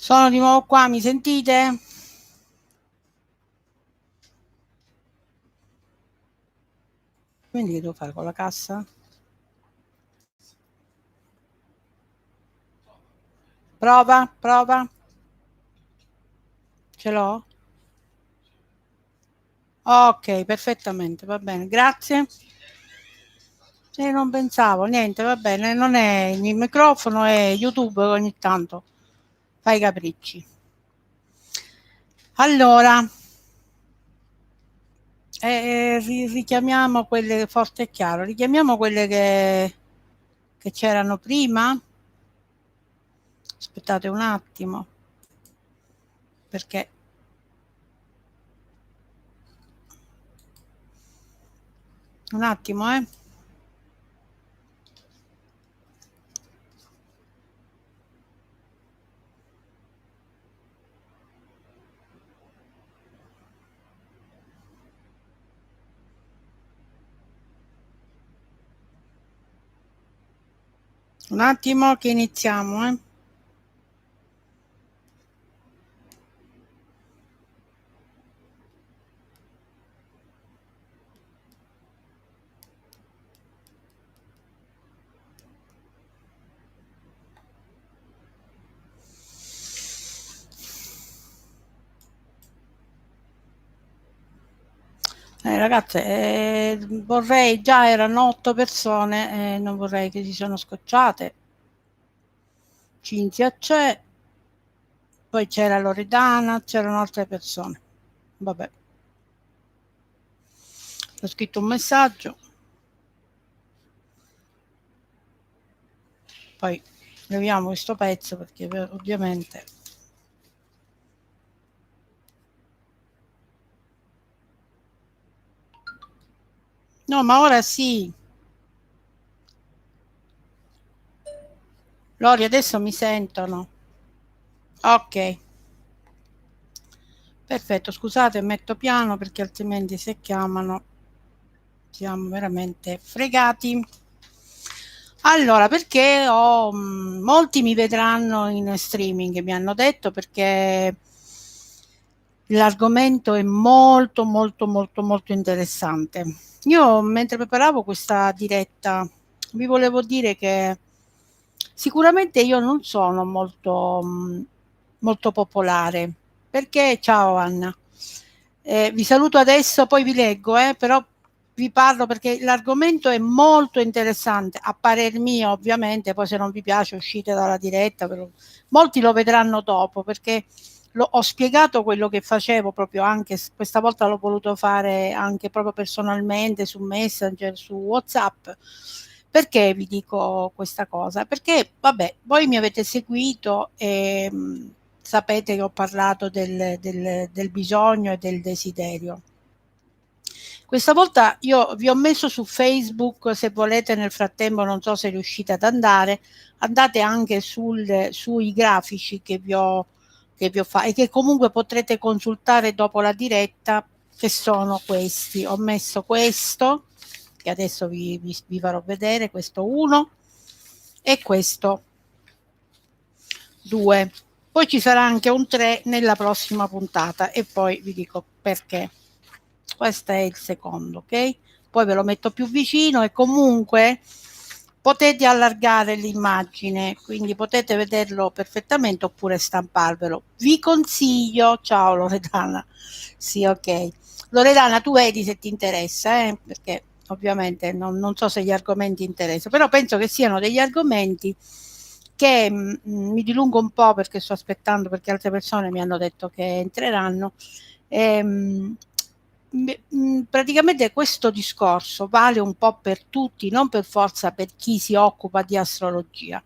Sono di nuovo qua, mi sentite? Quindi che devo fare con la cassa? Prova, prova. Ce l'ho? Ok, perfettamente, va bene, grazie. Non pensavo, niente, va bene, non è il microfono, è YouTube ogni tanto fa i capricci. Allora, richiamiamo quelle, forte e chiaro, richiamiamo quelle che c'erano prima. Aspettate un attimo, perché un attimo, eh. Un attimo che iniziamo, eh. Ragazze, vorrei, già erano 8 persone, non vorrei che si sono scocciate. Cinzia c'è, poi c'era Loredana, c'erano altre persone. Vabbè, ho scritto un messaggio, poi leviamo questo pezzo perché ovviamente... No, ma ora sì. Lori, adesso mi sentono. Ok, perfetto, scusate, metto piano perché altrimenti se chiamano siamo veramente fregati. Allora, perché molti mi vedranno in streaming, mi hanno detto, perché l'argomento è molto, molto, molto, molto interessante. Io, mentre preparavo questa diretta, vi volevo dire che sicuramente io non sono molto, molto popolare, perché, ciao Anna, vi saluto adesso, poi vi leggo, però vi parlo perché l'argomento è molto interessante, a parer mio ovviamente, poi se non vi piace uscite dalla diretta, però molti lo vedranno dopo perché ho spiegato quello che facevo proprio anche, questa volta l'ho voluto fare anche proprio personalmente su Messenger, su WhatsApp. Perché vi dico questa cosa? Perché, vabbè, voi mi avete seguito e sapete che ho parlato del bisogno e del desiderio. Questa volta io vi ho messo su Facebook, se volete nel frattempo, non so se riuscite ad andare, andate anche sui grafici che vi ho fatto e che comunque potrete consultare dopo la diretta, che sono questi. Ho messo questo, che adesso vi farò vedere, questo 1 e questo 2. Poi ci sarà anche un 3 nella prossima puntata e poi vi dico perché. Questo è il secondo, ok? Poi ve lo metto più vicino e comunque potete allargare l'immagine, quindi potete vederlo perfettamente oppure stamparvelo. Vi consiglio, ciao Loredana, sì, ok. Loredana, tu vedi se ti interessa, perché ovviamente non so se gli argomenti interessano, però penso che siano degli argomenti che mi dilungo un po' perché sto aspettando, perché altre persone mi hanno detto che entreranno. Ehm, Praticamente questo discorso vale un po' per tutti, non per forza per chi si occupa di astrologia.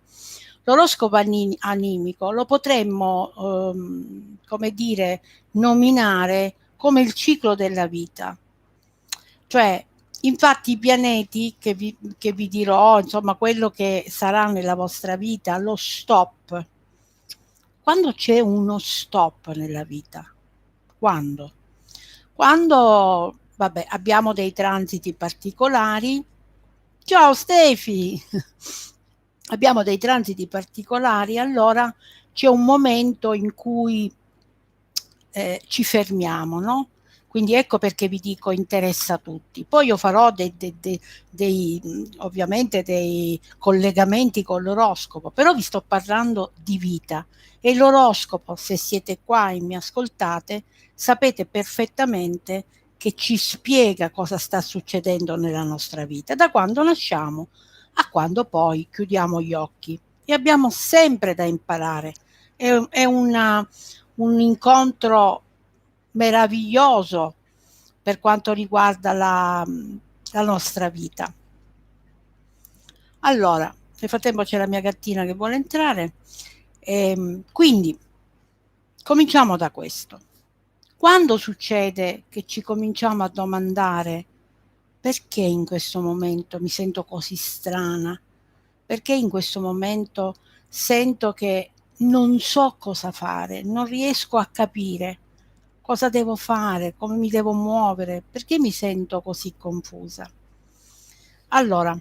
L'oroscopo animico lo potremmo, come dire, nominare come il ciclo della vita. Cioè, infatti i pianeti che vi dirò, insomma, quello che sarà nella vostra vita, lo stop. Quando c'è uno stop nella vita? Quando? Quando, vabbè, abbiamo dei transiti particolari. Ciao Stefi! Abbiamo dei transiti particolari, allora c'è un momento in cui ci fermiamo, no? Quindi ecco perché vi dico interessa a tutti. Poi io farò ovviamente dei collegamenti con l'oroscopo, però vi sto parlando di vita e l'oroscopo, se siete qua e mi ascoltate, sapete perfettamente che ci spiega cosa sta succedendo nella nostra vita, da quando nasciamo a quando poi chiudiamo gli occhi. E abbiamo sempre da imparare. È un incontro meraviglioso per quanto riguarda la nostra vita. Allora, nel frattempo c'è la mia gattina che vuole entrare. Quindi, cominciamo da questo. Quando succede che ci cominciamo a domandare perché in questo momento mi sento così strana? Perché in questo momento sento che non so cosa fare, non riesco a capire cosa devo fare, come mi devo muovere, perché mi sento così confusa? Allora,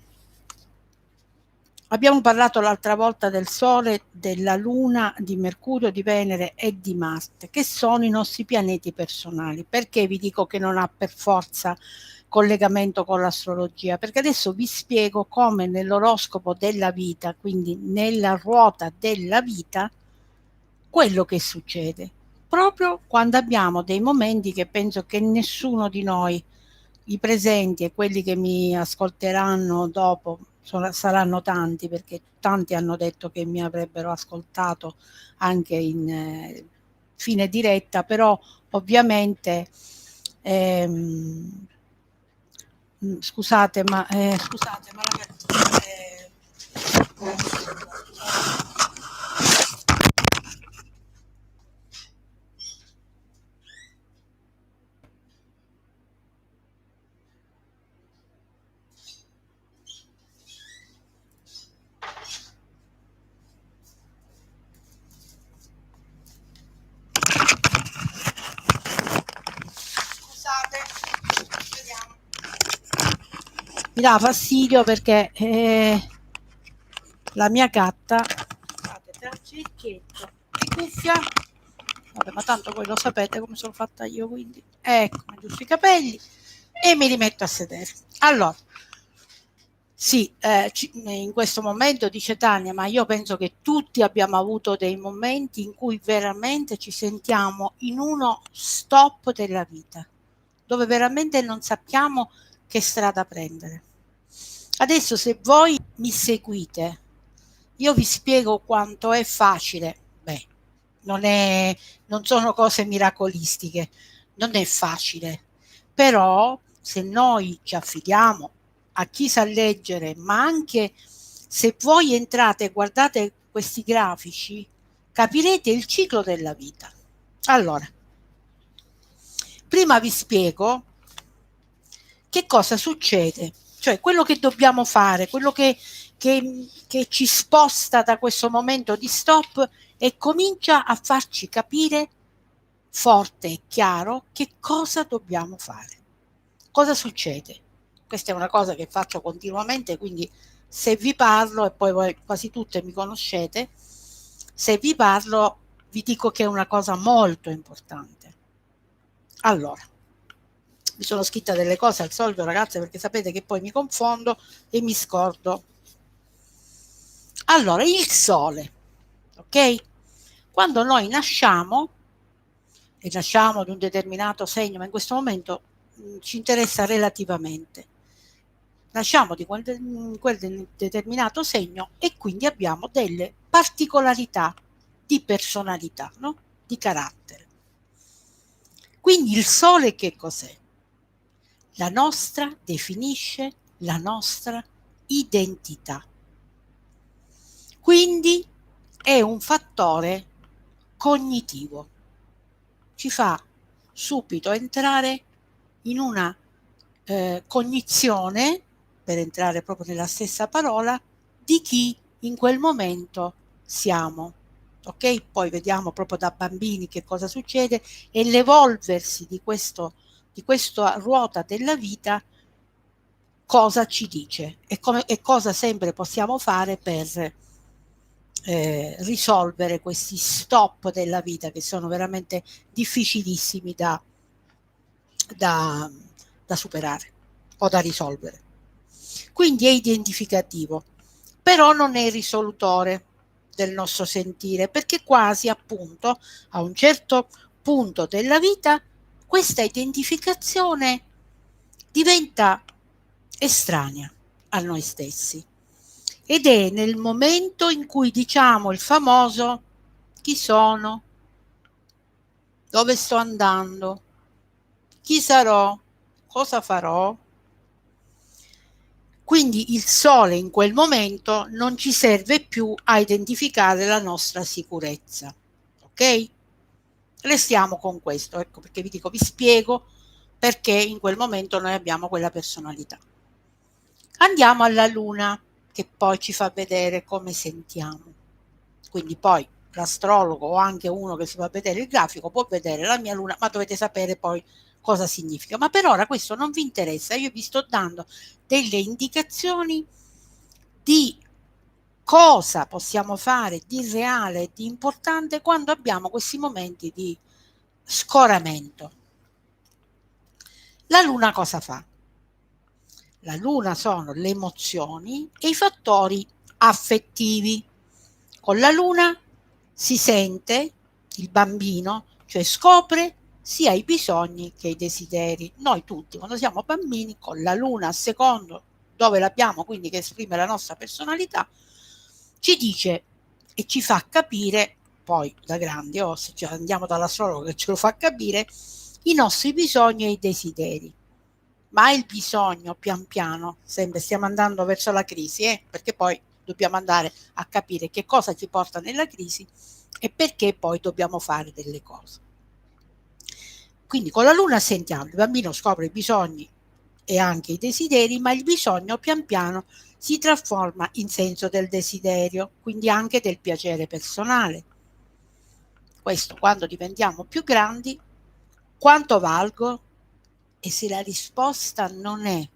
abbiamo parlato l'altra volta del Sole, della Luna, di Mercurio, di Venere e di Marte, che sono i nostri pianeti personali. Perché vi dico che non ha per forza collegamento con l'astrologia? Perché adesso vi spiego come nell'oroscopo della vita, quindi nella ruota della vita, quello che succede. Proprio quando abbiamo dei momenti che penso che nessuno di noi, i presenti e quelli che mi ascolteranno dopo, saranno tanti perché tanti hanno detto che mi avrebbero ascoltato anche in fine diretta, però ovviamente ehm, scusate, ma ragazzi, scusate, vediamo. Mi dà fastidio perché la mia gatta, guardate, tra cerchietto e cuffia, vabbè, ma tanto voi lo sapete come sono fatta io, quindi ecco, mi giusto i capelli e mi rimetto a sedere. Allora, sì, in questo momento dice Tania, ma io penso che tutti abbiamo avuto dei momenti in cui veramente ci sentiamo in uno stop della vita, dove veramente non sappiamo che strada prendere. Adesso se voi mi seguite, io vi spiego quanto è facile. Beh, non sono cose miracolistiche, non è facile, però se noi ci affidiamo a chi sa leggere, ma anche se voi entrate e guardate questi grafici, capirete il ciclo della vita. Allora, prima vi spiego che cosa succede, cioè quello che dobbiamo fare, quello che ci sposta da questo momento di stop e comincia a farci capire forte e chiaro che cosa dobbiamo fare. Cosa succede? Questa è una cosa che faccio continuamente, quindi se vi parlo, e poi voi quasi tutte mi conoscete, se vi parlo vi dico che è una cosa molto importante. Allora, mi sono scritta delle cose al solito, ragazze, perché sapete che poi mi confondo e mi scordo. Allora, il Sole, ok? Quando noi nasciamo, e nasciamo di un determinato segno, ma in questo momento ci interessa relativamente, nasciamo di quel determinato segno e quindi abbiamo delle particolarità di personalità, no? Di carattere. Quindi il Sole che cos'è? La nostra definisce la nostra identità. Quindi è un fattore cognitivo. Ci fa subito entrare in una cognizione, per entrare proprio nella stessa parola, di chi in quel momento siamo. Ok? Poi vediamo proprio da bambini che cosa succede e l'evolversi di questa ruota della vita cosa ci dice e cosa sempre possiamo fare per risolvere questi stop della vita che sono veramente difficilissimi da, da superare o da risolvere. Quindi è identificativo, però non è risolutore del nostro sentire, perché quasi appunto a un certo punto della vita questa identificazione diventa estranea a noi stessi. Ed è nel momento in cui diciamo il famoso chi sono, dove sto andando, chi sarò, cosa farò. Quindi il sole in quel momento non ci serve più a identificare la nostra sicurezza. Ok? Restiamo con questo, ecco perché vi dico, vi spiego perché in quel momento noi abbiamo quella personalità. Andiamo alla luna, che poi ci fa vedere come sentiamo. Quindi poi l'astrologo o anche uno che si fa vedere il grafico può vedere la mia luna, ma dovete sapere poi cosa significa. Ma per ora questo non vi interessa, io vi sto dando delle indicazioni di cosa possiamo fare di reale, di importante quando abbiamo questi momenti di scoramento. La luna cosa fa? La luna sono le emozioni e i fattori affettivi. Con la luna si sente il bambino, cioè scopre sia i bisogni che i desideri. Noi tutti, quando siamo bambini, con la luna a secondo dove l'abbiamo, quindi che esprime la nostra personalità, ci dice e ci fa capire, poi da grandi, o se andiamo dall'astrologo che ce lo fa capire, i nostri bisogni e i desideri. Ma il bisogno pian piano, sempre stiamo andando verso la crisi, perché poi dobbiamo andare a capire che cosa ci porta nella crisi e perché poi dobbiamo fare delle cose. Quindi con la luna sentiamo, il bambino scopre i bisogni e anche i desideri, ma il bisogno pian piano si trasforma in senso del desiderio, quindi anche del piacere personale. Questo quando diventiamo più grandi, quanto valgo? E se la risposta non è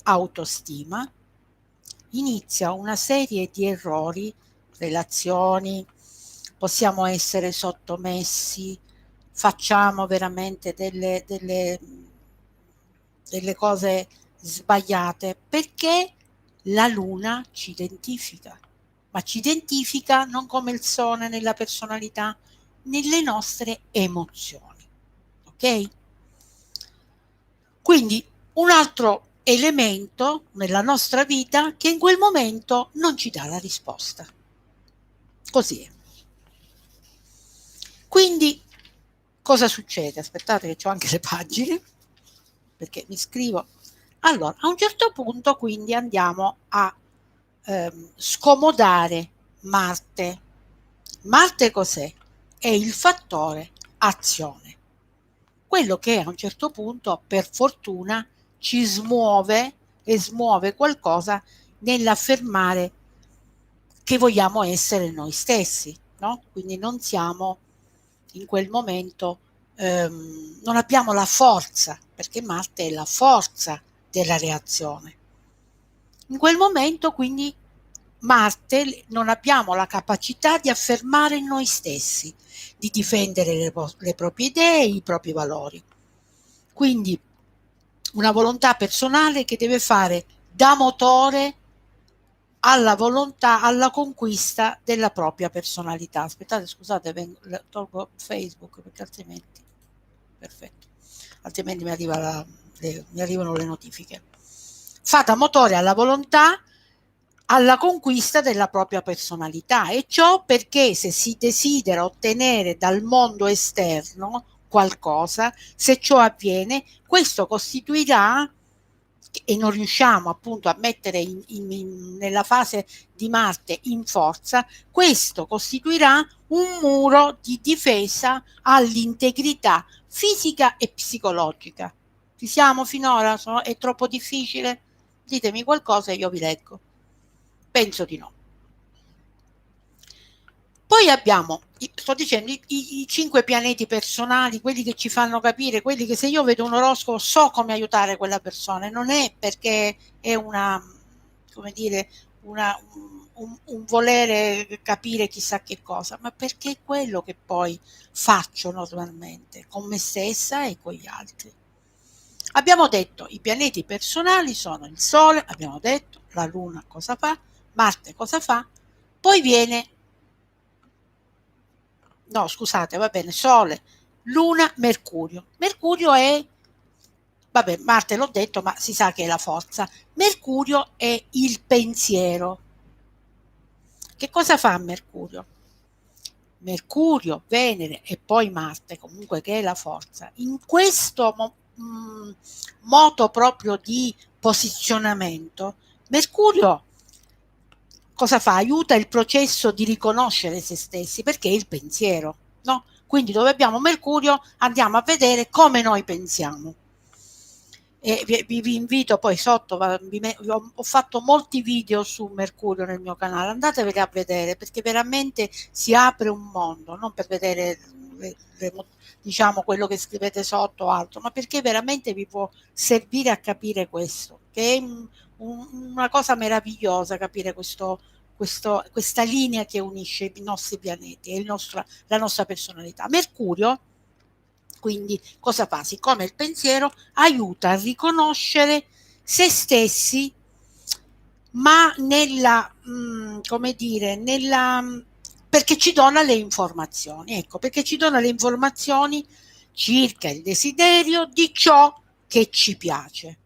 autostima, inizia una serie di errori, relazioni, possiamo essere sottomessi, facciamo veramente delle cose sbagliate perché la luna ci identifica, ma ci identifica non come il sole nella personalità, nelle nostre emozioni. Ok? Quindi un altro elemento nella nostra vita che in quel momento non ci dà la risposta. Così è. Quindi cosa succede? Aspettate che ho anche le pagine, perché mi scrivo. Allora, a un certo punto quindi andiamo a scomodare Marte. Marte cos'è? È il fattore azione. Quello che a un certo punto, per fortuna, ci smuove e smuove qualcosa nell'affermare che vogliamo essere noi stessi, no? Quindi non siamo in quel momento, non abbiamo la forza, perché Marte è la forza della reazione. In quel momento quindi Marte non abbiamo la capacità di affermare noi stessi, di difendere le proprie idee, i propri valori. Quindi una volontà personale che deve fare da motore alla volontà, alla conquista della propria personalità. Aspettate, scusate, tolgo Facebook perché altrimenti, perfetto, altrimenti mi arrivano le notifiche. Fa da motore alla volontà, alla conquista della propria personalità, e ciò perché se si desidera ottenere dal mondo esterno qualcosa, se ciò avviene, questo costituirà, e non riusciamo appunto a mettere nella fase di Marte in forza, questo costituirà un muro di difesa all'integrità fisica e psicologica. Ci siamo finora? È troppo difficile? Ditemi qualcosa e io vi leggo. Penso di no. Poi abbiamo, sto dicendo, i 5 pianeti personali, quelli che ci fanno capire, quelli che se io vedo un oroscopo so come aiutare quella persona, non è perché è una, come dire, un volere capire chissà che cosa, ma perché è quello che poi faccio normalmente con me stessa e con gli altri. Abbiamo detto i pianeti personali sono il Sole, abbiamo detto la Luna cosa fa, Marte cosa fa, poi viene, no scusate, va bene, Sole, Luna, Mercurio. Mercurio è, vabbè, Marte l'ho detto, ma si sa che è la forza. Mercurio è il pensiero. Che cosa fa Mercurio? Mercurio, Venere e poi Marte, comunque che è la forza, in questo moto proprio di posizionamento, Mercurio cosa fa? Aiuta il processo di riconoscere se stessi, perché è il pensiero, no? Quindi dove abbiamo Mercurio andiamo a vedere come noi pensiamo. E vi invito poi sotto, ho fatto molti video su Mercurio nel mio canale, andateveli a vedere perché veramente si apre un mondo, non per vedere diciamo quello che scrivete sotto o altro, ma perché veramente vi può servire a capire questo, che è una cosa meravigliosa capire questa linea che unisce i nostri pianeti e la nostra personalità. Mercurio quindi cosa fa? Siccome il pensiero aiuta a riconoscere se stessi, ma come dire, perché ci dona le informazioni, ecco, perché ci dona le informazioni circa il desiderio di ciò che ci piace.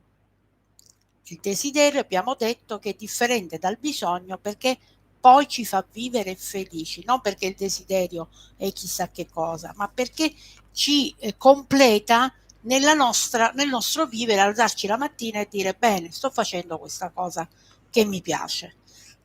Il desiderio abbiamo detto che è differente dal bisogno perché poi ci fa vivere felici, non perché il desiderio è chissà che cosa, ma perché ci completa nel nostro vivere, alzarci la mattina e dire bene, sto facendo questa cosa che mi piace.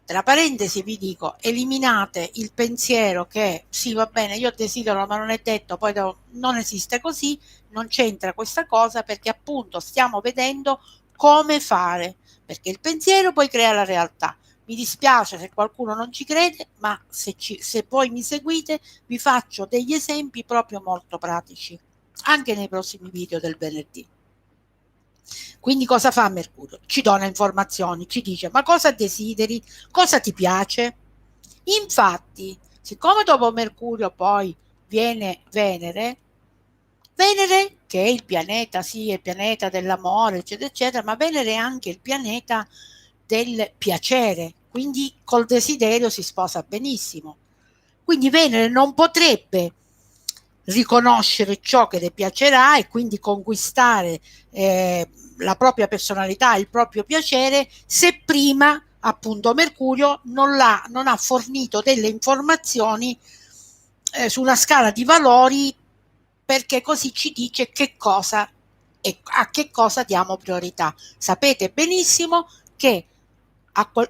Tra parentesi vi dico, eliminate il pensiero che sì va bene, io desidero ma non è detto, poi non esiste così, non c'entra questa cosa perché appunto stiamo vedendo come fare, perché il pensiero poi crea la realtà. Mi dispiace se qualcuno non ci crede, ma se poi mi seguite vi faccio degli esempi proprio molto pratici, anche nei prossimi video del venerdì. Quindi cosa fa Mercurio? Ci dona informazioni, ci dice ma cosa desideri, cosa ti piace. Infatti, siccome dopo Mercurio poi viene Venere, Venere, che è il pianeta, sì, è il pianeta dell'amore, eccetera, eccetera, ma Venere è anche il pianeta del piacere, quindi col desiderio si sposa benissimo. Quindi Venere non potrebbe riconoscere ciò che le piacerà e quindi conquistare la propria personalità, il proprio piacere, se prima appunto Mercurio non ha fornito delle informazioni su una scala di valori perché così ci dice che cosa e a che cosa diamo priorità. Sapete benissimo che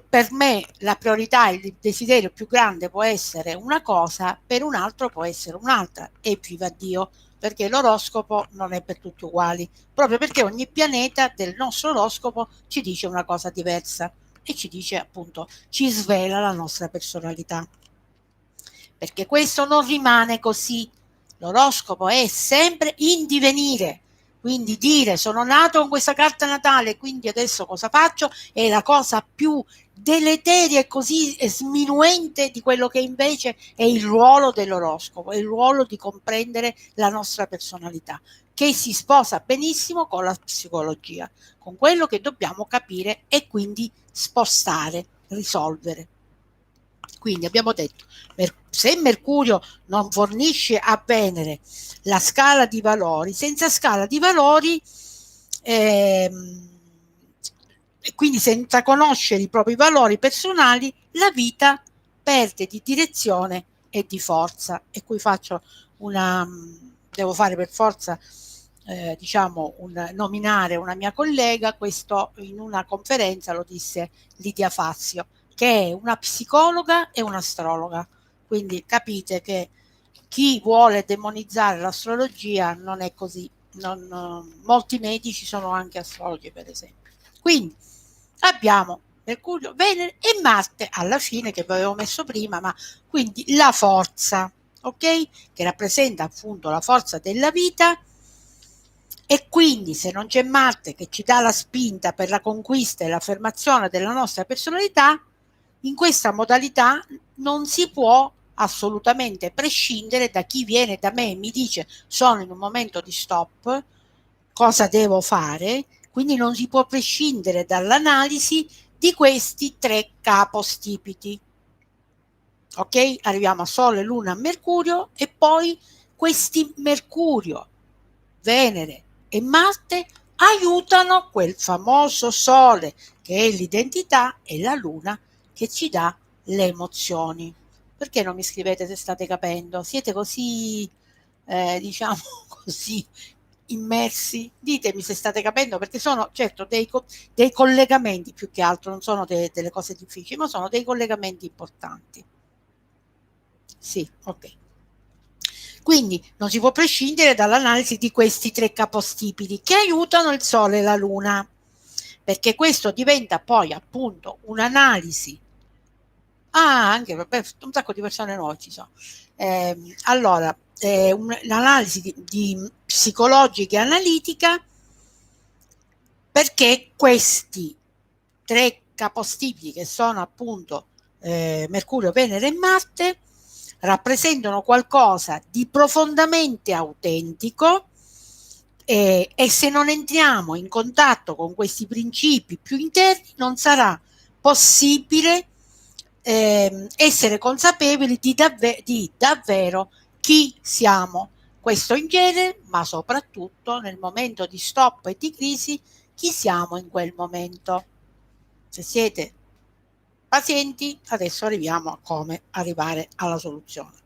per me la priorità, il desiderio più grande può essere una cosa, per un altro può essere un'altra e viva Dio, perché l'oroscopo non è per tutti uguali, proprio perché ogni pianeta del nostro oroscopo ci dice una cosa diversa e ci dice appunto, ci svela la nostra personalità. Perché questo non rimane così, l'oroscopo è sempre in divenire, quindi dire sono nato con questa carta natale, quindi adesso cosa faccio è la cosa più deleteria e così sminuente di quello che invece è il ruolo dell'oroscopo, è il ruolo di comprendere la nostra personalità, che si sposa benissimo con la psicologia, con quello che dobbiamo capire e quindi spostare, risolvere. Quindi abbiamo detto, se Mercurio non fornisce a Venere la scala di valori, senza scala di valori, ehm, e quindi senza conoscere i propri valori personali, la vita perde di direzione e di forza. E qui faccio devo fare per forza, diciamo, nominare una mia collega, questo in una conferenza lo disse Lidia Fazio, che è una psicologa e un'astrologa. Quindi capite che chi vuole demonizzare l'astrologia non è così. Molti medici sono anche astrologi, per esempio. Quindi abbiamo Mercurio, Venere e Marte alla fine che vi avevo messo prima, ma quindi la forza, ok? Che rappresenta appunto la forza della vita e quindi se non c'è Marte che ci dà la spinta per la conquista e l'affermazione della nostra personalità, in questa modalità non si può assolutamente prescindere da chi viene da me e mi dice sono in un momento di stop, cosa devo fare, quindi non si può prescindere dall'analisi di questi tre capostipiti. Ok? Arriviamo a Sole, Luna, Mercurio e poi questi Mercurio, Venere e Marte aiutano quel famoso Sole che è l'identità e la Luna che ci dà le emozioni. Perché non mi scrivete se state capendo? Siete così, diciamo così, immersi? Ditemi se state capendo, perché sono certo dei collegamenti più che altro, non sono delle cose difficili, ma sono dei collegamenti importanti. Sì, ok. Quindi non si può prescindere dall'analisi di questi tre capostipiti che aiutano il Sole e la Luna, perché questo diventa poi appunto un'analisi. Ah, anche un sacco di persone nuove ci sono. Allora, un'analisi di psicologica e analitica, perché questi tre capostipiti che sono appunto Mercurio, Venere e Marte rappresentano qualcosa di profondamente autentico e se non entriamo in contatto con questi principi più interni non sarà possibile essere consapevoli di davvero chi siamo. Questo in genere, ma soprattutto nel momento di stop e di crisi, chi siamo in quel momento. Se siete pazienti, adesso arriviamo a come arrivare alla soluzione.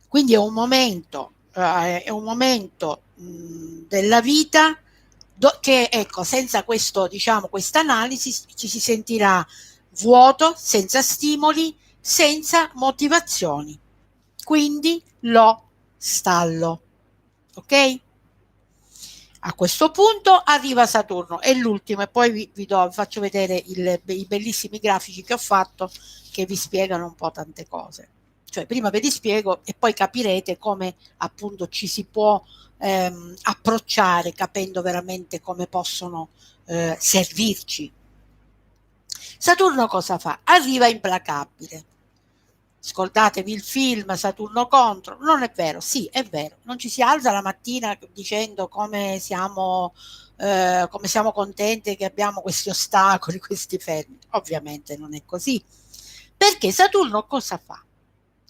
Quindi è un momento della vita che, ecco, senza questo, diciamo, questa analisi ci si sentirà vuoto, senza stimoli, senza motivazioni. Quindi lo stallo. Ok? A questo punto arriva Saturno, è l'ultimo e poi vi faccio vedere i bellissimi grafici che ho fatto che vi spiegano un po' tante cose. Cioè prima ve li spiego e poi capirete come appunto ci si può approcciare capendo veramente come possono servirci. Saturno cosa fa? Arriva implacabile. Scordatevi il film Saturno contro, non è vero, sì è vero, non ci si alza la mattina dicendo come siamo contenti che abbiamo questi ostacoli, questi fermi, ovviamente non è così, perché Saturno cosa fa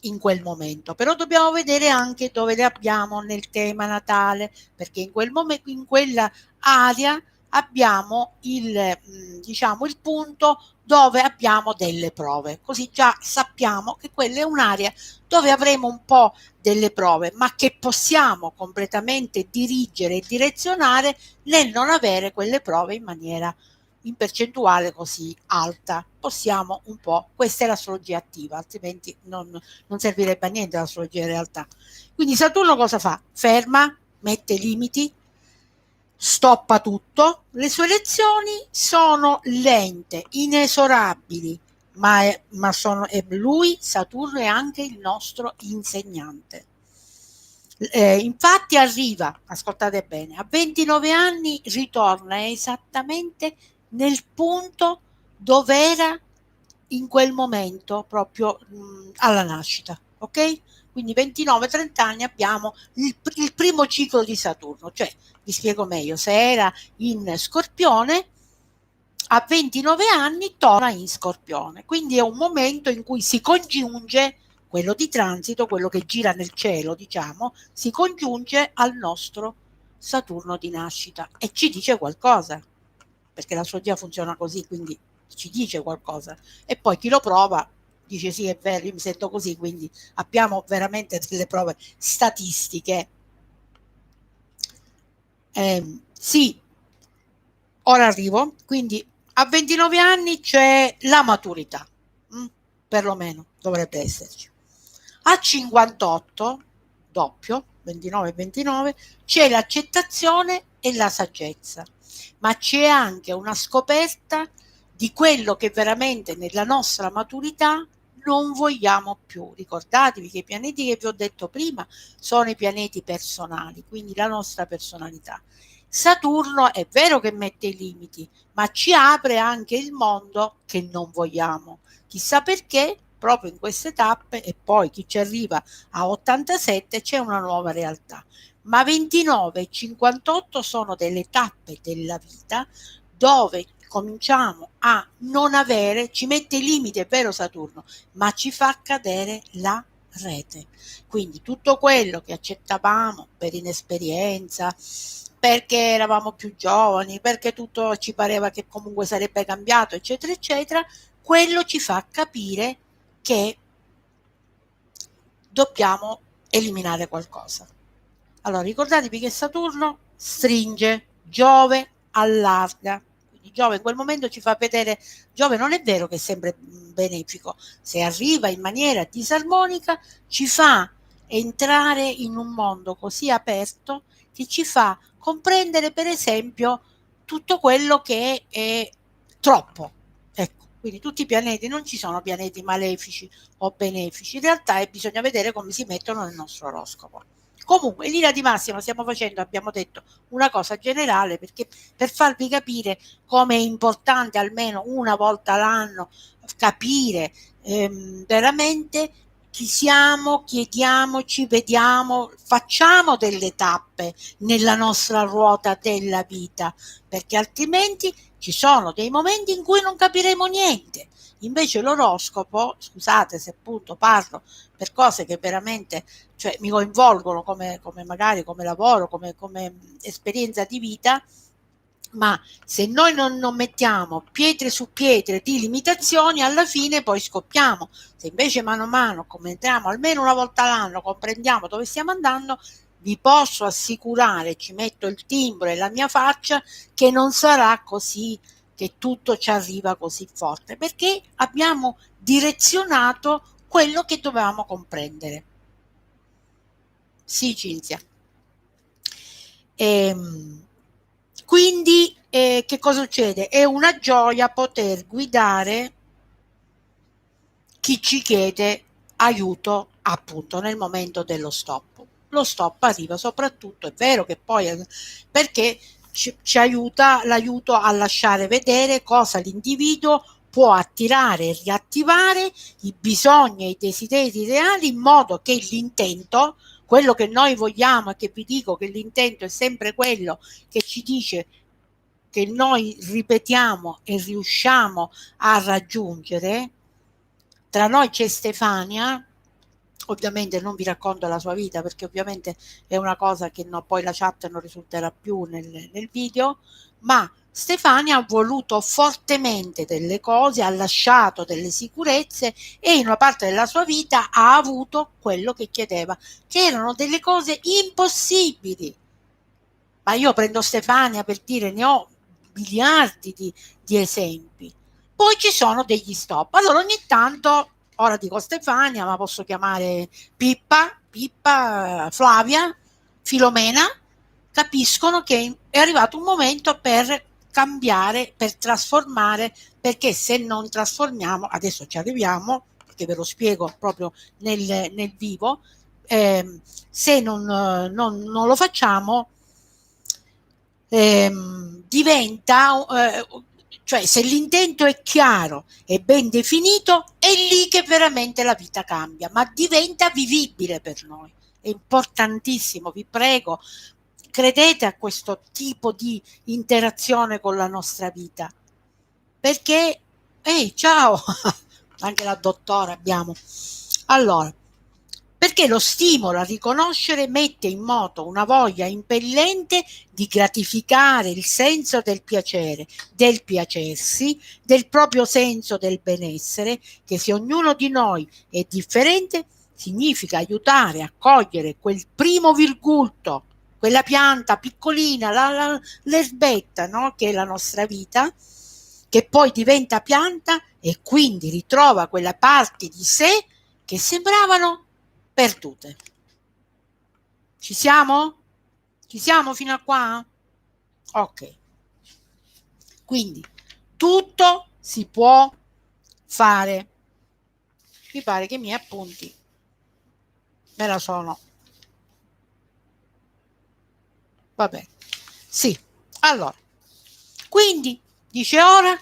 in quel momento? Però dobbiamo vedere anche dove le abbiamo nel tema natale, perché in quel momento, in quella area abbiamo diciamo, il punto dove abbiamo delle prove, così già sappiamo che quella è un'area dove avremo un po' delle prove, ma che possiamo completamente dirigere e direzionare nel non avere quelle prove in maniera in percentuale così alta. Possiamo un po', questa è l'astrologia attiva, altrimenti non servirebbe a niente l'astrologia in realtà. Quindi Saturno cosa fa? Ferma, mette limiti, stoppa tutto, le sue lezioni sono lente, inesorabili, ma lui, Saturno, è anche il nostro insegnante. Infatti arriva, ascoltate bene, a 29 anni ritorna esattamente nel punto dove era in quel momento, proprio alla nascita, ok? Quindi 29-30 anni abbiamo il primo ciclo di Saturno, cioè vi spiego meglio, se era in Scorpione, a 29 anni torna in Scorpione, quindi è un momento in cui si congiunge quello di transito, quello che gira nel cielo, diciamo, si congiunge al nostro Saturno di nascita e ci dice qualcosa, perché l'astrologia funziona così, quindi ci dice qualcosa. E poi chi lo prova dice sì, è vero, io mi sento così, quindi abbiamo veramente delle prove statistiche. Sì, ora arrivo, quindi a 29 anni c'è la maturità, perlomeno dovrebbe esserci. A 58, doppio, 29 e 29, c'è l'accettazione e la saggezza, ma c'è anche una scoperta di quello che veramente nella nostra maturità non vogliamo più. Ricordatevi che i pianeti che vi ho detto prima sono i pianeti personali, quindi la nostra personalità. Saturno è vero che mette i limiti, ma ci apre anche il mondo che non vogliamo. Chissà perché, proprio in queste tappe, e poi chi ci arriva a 87 c'è una nuova realtà. Ma 29 e 58 sono delle tappe della vita dove cominciamo a non avere, ci mette i limiti, è vero Saturno, ma ci fa cadere la rete. Quindi tutto quello che accettavamo per inesperienza, perché eravamo più giovani, perché tutto ci pareva che comunque sarebbe cambiato, eccetera, eccetera, quello ci fa capire che dobbiamo eliminare qualcosa. Allora, ricordatevi che Saturno stringe, Giove allarga. Quindi Giove in quel momento ci fa vedere, Giove non è vero che è sempre benefico, se arriva in maniera disarmonica ci fa entrare in un mondo così aperto che ci fa comprendere per esempio tutto quello che è troppo. Ecco, quindi tutti i pianeti, non ci sono pianeti malefici o benefici, in realtà bisogna vedere come si mettono nel nostro oroscopo. Comunque, in linea di massima stiamo facendo, abbiamo detto, una cosa generale perché per farvi capire come è importante almeno una volta l'anno capire veramente chi siamo, chiediamoci, vediamo, facciamo delle tappe nella nostra ruota della vita, perché altrimenti ci sono dei momenti in cui non capiremo niente. Invece l'oroscopo, scusate se appunto parlo per cose che veramente cioè, mi coinvolgono come magari come lavoro, come esperienza di vita, ma se noi non mettiamo pietre su pietre di limitazioni, alla fine poi scoppiamo. Se invece mano a mano commentiamo almeno una volta l'anno, comprendiamo dove stiamo andando, vi posso assicurare, ci metto il timbro e la mia faccia, che non sarà così, che tutto ci arriva così forte, perché abbiamo direzionato quello che dovevamo comprendere. Sì, Cinzia. Quindi, che cosa succede? È una gioia poter guidare chi ci chiede aiuto appunto nel momento dello stop. Lo stop arriva soprattutto, è vero che poi perché ci aiuta l'aiuto a lasciare vedere cosa l'individuo può attirare e riattivare i bisogni e i desideri reali in modo che l'intento, quello che noi vogliamo e che vi dico che l'intento è sempre quello che ci dice che noi ripetiamo e riusciamo a raggiungere. Tra noi c'è Stefania, ovviamente non vi racconto la sua vita perché ovviamente è una cosa che no, poi la chat non risulterà più nel video, ma Stefania ha voluto fortemente delle cose, ha lasciato delle sicurezze e in una parte della sua vita ha avuto quello che chiedeva, che erano delle cose impossibili. Ma io prendo Stefania per dire, ne ho miliardi di esempi. Poi ci sono degli stop. Allora ogni tanto, ora dico Stefania, ma posso chiamare Pippa, Flavia, Filomena, capiscono che è arrivato un momento per cambiare, per trasformare, perché se non trasformiamo, adesso ci arriviamo, perché ve lo spiego proprio nel vivo, se non lo facciamo diventa, cioè se l'intento è chiaro e ben definito, è lì che veramente la vita cambia, ma diventa vivibile per noi. È importantissimo, vi prego, credete a questo tipo di interazione con la nostra vita, perché, ehi, ciao, anche la dottora abbiamo. Allora, perché lo stimolo a riconoscere mette in moto una voglia impellente di gratificare il senso del piacere, del piacersi, del proprio senso del benessere, che se ognuno di noi è differente, significa aiutare a cogliere quel primo virgulto, quella pianta piccolina, l'erbetta, no? Che è la nostra vita, che poi diventa pianta e quindi ritrova quelle parti di sé che sembravano perdute. Ci siamo? Ci siamo fino a qua? Ok. Quindi tutto si può fare. Mi pare che i miei appunti me la sono. Vabbè. Sì, Allora, quindi dice ora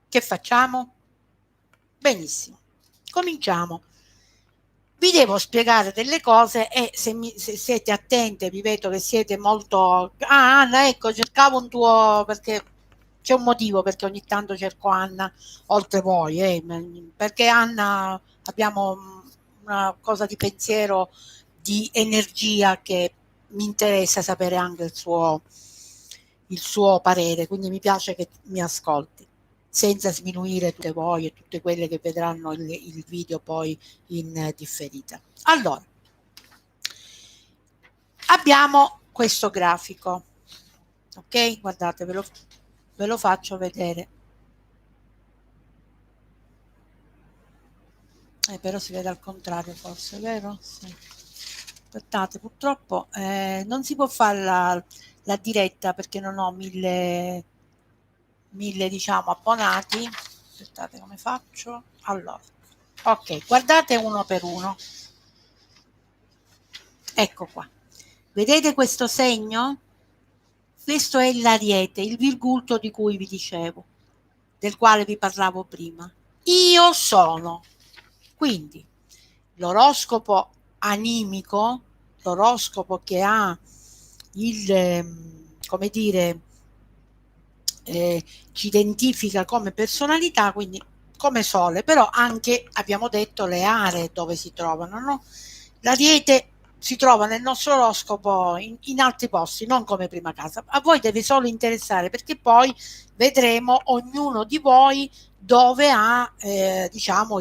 che facciamo? Benissimo, cominciamo. Vi devo spiegare delle cose e se siete attente, vi vedo che siete molto... Ah, Anna, ecco, cercavo un tuo... perché c'è un motivo perché ogni tanto cerco Anna, oltre voi, perché Anna abbiamo una cosa di pensiero, di energia che mi interessa sapere anche il suo parere, quindi mi piace che mi ascolti senza sminuire tutte voi e tutte quelle che vedranno il video poi in differita. Allora, abbiamo questo grafico, ok? Guardate, ve lo faccio vedere. Però si vede al contrario forse, vero? Sì. Aspettate, purtroppo non si può fare la diretta perché non ho mille diciamo abbonati. Aspettate, come faccio? Allora, ok, guardate uno per uno. Ecco qua. Vedete questo segno? Questo è l'ariete, il virgulto di cui vi dicevo, del quale vi parlavo prima. Io sono. Quindi l'oroscopo animico, l'oroscopo che ha come dire, ci identifica come personalità, quindi come sole, però anche abbiamo detto le aree dove si trovano, no? L'ariete si trova nel nostro oroscopo in altri posti, non come prima casa. A voi deve solo interessare perché poi vedremo ognuno di voi dove ha diciamo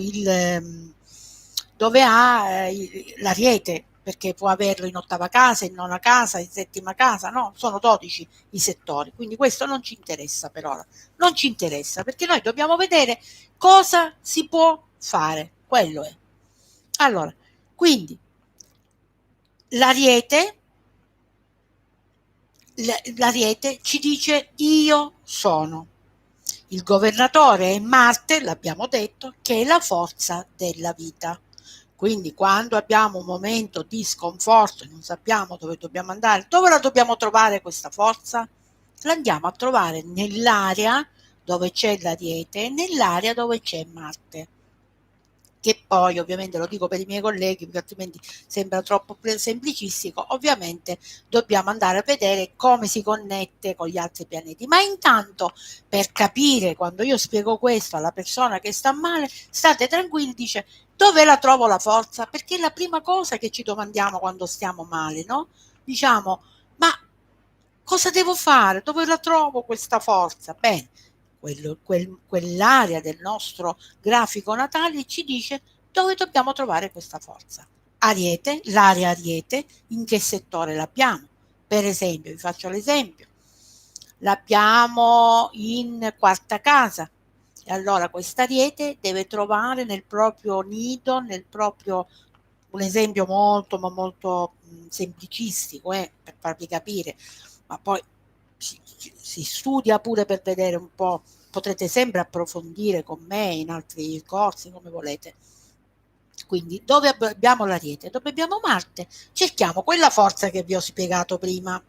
dove ha l'ariete, perché può averlo in ottava casa, in nona casa, in settima casa, no? Sono 12 i settori, quindi questo non ci interessa per ora, non ci interessa perché noi dobbiamo vedere cosa si può fare, quello è. Allora, quindi l'ariete, l'ariete ci dice io sono. Il governatore è Marte, l'abbiamo detto, che è la forza della vita. Quindi quando abbiamo un momento di sconforto e non sappiamo dove dobbiamo andare, dove la dobbiamo trovare questa forza? La andiamo a trovare nell'area dove c'è l'ariete e nell'area dove c'è Marte. Che poi ovviamente lo dico per i miei colleghi perché altrimenti sembra troppo semplicistico, ovviamente dobbiamo andare a vedere come si connette con gli altri pianeti, ma intanto per capire, quando io spiego questo alla persona che sta male, state tranquilli, dice dove la trovo la forza? Perché è la prima cosa che ci domandiamo quando stiamo male, no? Diciamo, ma cosa devo fare? Dove la trovo questa forza? Bene, quell'area del nostro grafico natale ci dice dove dobbiamo trovare questa forza. Ariete, l'area Ariete, in che settore l'abbiamo? Per esempio, vi faccio l'esempio, l'abbiamo in quarta casa, e allora questa Ariete deve trovare nel proprio nido, nel proprio, un esempio molto ma molto semplicistico, per farvi capire, ma poi si studia pure per vedere un po', potrete sempre approfondire con me in altri corsi come volete. Quindi dove abbiamo l'ariete, dove abbiamo Marte, cerchiamo quella forza che vi ho spiegato prima.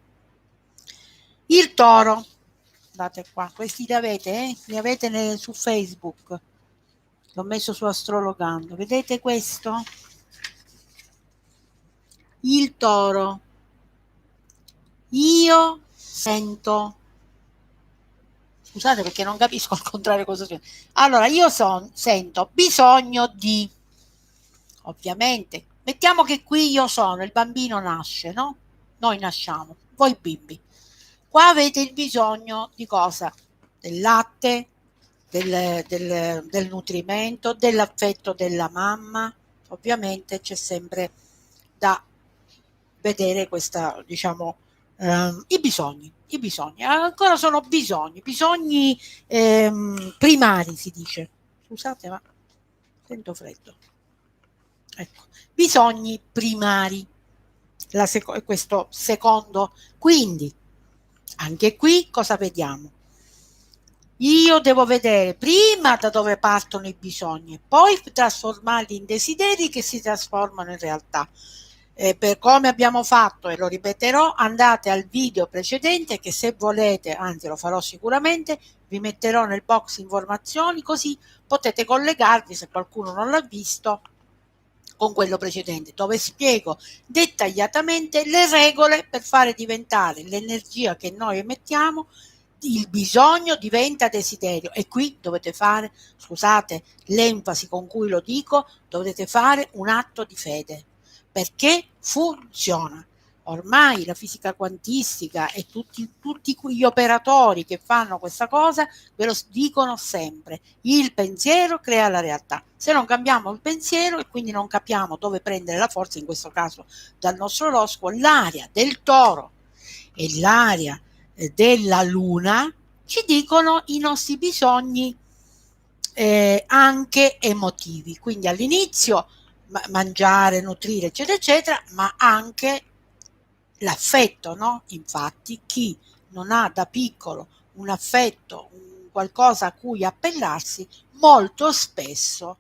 Il toro, guardate qua, questi li avete, li avete su Facebook, l'ho messo su Astrologando, vedete questo? Il toro, io sento, scusate perché non capisco al contrario cosa sia. Allora, io sento bisogno di, ovviamente, mettiamo che qui io sono, il bambino nasce, no? Noi nasciamo, voi bimbi. Qua avete il bisogno di cosa? Del latte, del nutrimento, dell'affetto della mamma. Ovviamente c'è sempre da vedere questa, diciamo, i bisogni. I bisogni, ancora sono bisogni primari si dice. Scusate, ma sento freddo. Ecco, bisogni primari, questo secondo. Quindi, anche qui cosa vediamo? Io devo vedere prima da dove partono i bisogni, poi trasformarli in desideri che si trasformano in realtà. per come abbiamo fatto, e lo ripeterò, andate al video precedente che se volete, anzi lo farò sicuramente, vi metterò nel box informazioni così potete collegarvi se qualcuno non l'ha visto con quello precedente, dove spiego dettagliatamente le regole per fare diventare l'energia che noi emettiamo, il bisogno diventa desiderio, e qui dovete fare, scusate l'enfasi con cui lo dico, dovete fare un atto di fede, perché funziona. Ormai la fisica quantistica e tutti gli operatori che fanno questa cosa ve lo dicono sempre: il pensiero crea la realtà. Se non cambiamo il pensiero e quindi non capiamo dove prendere la forza, in questo caso dal nostro oroscopo, l'aria del toro e l'aria della luna ci dicono i nostri bisogni anche emotivi. Quindi all'inizio mangiare, nutrire, eccetera, eccetera, ma anche l'affetto, no? Infatti chi non ha da piccolo un affetto, un qualcosa a cui appellarsi, molto spesso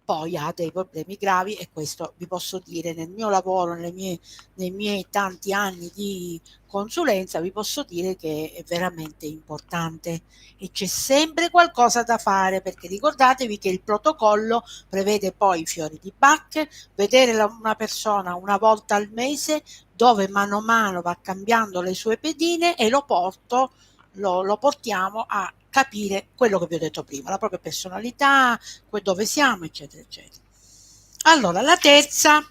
poi ha dei problemi gravi, e questo vi posso dire nel mio lavoro, nei miei tanti anni di consulenza, vi posso dire che è veramente importante e c'è sempre qualcosa da fare, perché ricordatevi che il protocollo prevede poi i fiori di Bach, vedere una persona una volta al mese, dove mano a mano va cambiando le sue pedine e lo portiamo a capire quello che vi ho detto prima, la propria personalità, dove siamo, eccetera, eccetera. Allora, la terza,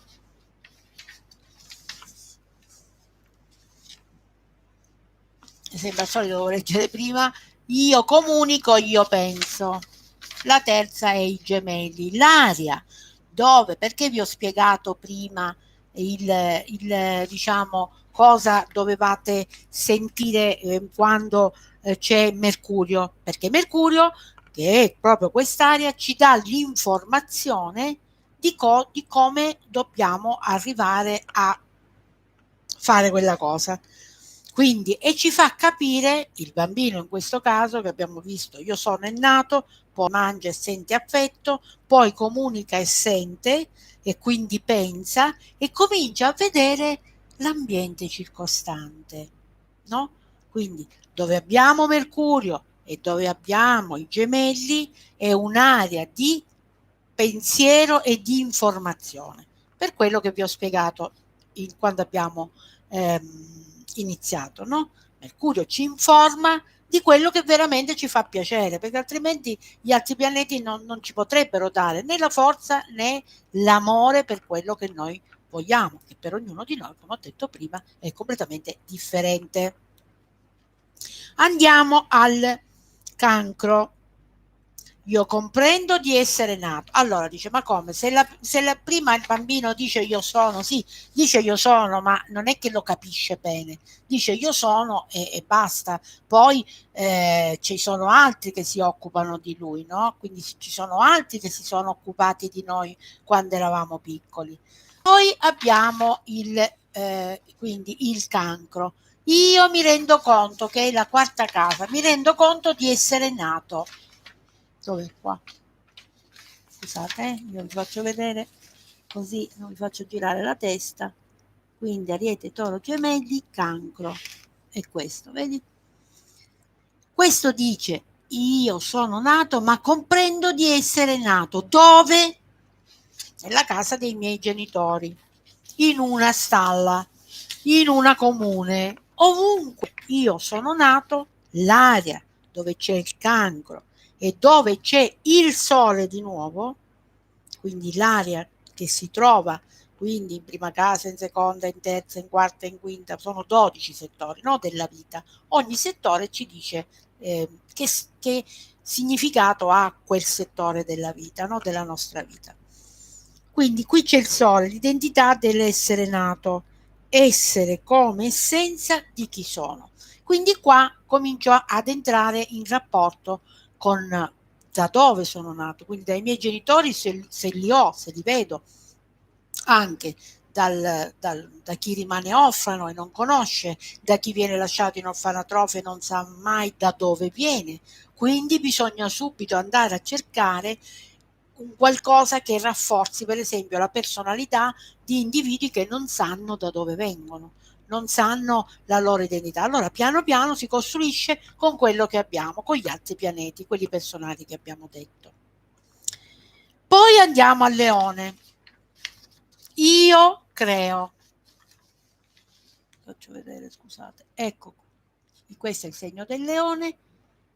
sembra il solito, devo leggere prima, io comunico, io penso. La terza è i gemelli, l'aria, dove, perché vi ho spiegato prima diciamo, cosa dovevate sentire quando c'è Mercurio, perché Mercurio, che è proprio quest'area, ci dà l'informazione di come dobbiamo arrivare a fare quella cosa. Quindi, e ci fa capire, il bambino in questo caso che abbiamo visto, io sono è nato, poi mangia e sente affetto, poi comunica e sente, e quindi pensa e comincia a vedere l'ambiente circostante, no? Quindi dove abbiamo Mercurio e dove abbiamo i gemelli è un'area di pensiero e di informazione, per quello che vi ho spiegato quando abbiamo iniziato, no? Mercurio ci informa di quello che veramente ci fa piacere, perché altrimenti gli altri pianeti non ci potrebbero dare né la forza né l'amore per quello che noi vogliamo, che per ognuno di noi, come ho detto prima, è completamente differente. Andiamo al cancro. Io comprendo di essere nato. Allora dice, ma come? Prima il bambino dice io sono, sì, dice io sono, ma non è che lo capisce bene. Dice io sono e basta. Poi ci sono altri che si occupano di lui, no? Quindi ci sono altri che si sono occupati di noi quando eravamo piccoli. Poi abbiamo quindi il cancro. Io mi rendo conto che è la quarta casa, mi rendo conto di essere nato. Dove? Qua. Scusate, io vi faccio vedere così non vi faccio girare la testa. Quindi Ariete, Toro, Gemelli, Cancro. È questo, vedi? Questo dice, io sono nato, ma comprendo di essere nato. Dove? Nella casa dei miei genitori, in una stalla, in una comune, ovunque io sono nato, l'area dove c'è il cancro e dove c'è il sole di nuovo, quindi l'area che si trova quindi in prima casa, in seconda, in terza, in quarta, in quinta, sono 12 settori, no, della vita. Ogni settore ci dice che significato ha quel settore della vita, no, della nostra vita. Quindi qui c'è il sole, l'identità dell'essere nato, essere come essenza di chi sono. Quindi qua comincio ad entrare in rapporto con da dove sono nato, quindi dai miei genitori se li ho, se li vedo, anche da chi rimane orfano e non conosce, da chi viene lasciato in orfanatrofio e non sa mai da dove viene. Quindi bisogna subito andare a cercare un qualcosa che rafforzi per esempio la personalità di individui che non sanno da dove vengono, non sanno la loro identità. Allora piano piano si costruisce con quello che abbiamo, con gli altri pianeti, quelli personali che abbiamo detto. Poi andiamo al leone. Io creo. Faccio vedere, scusate. Ecco, questo è il segno del leone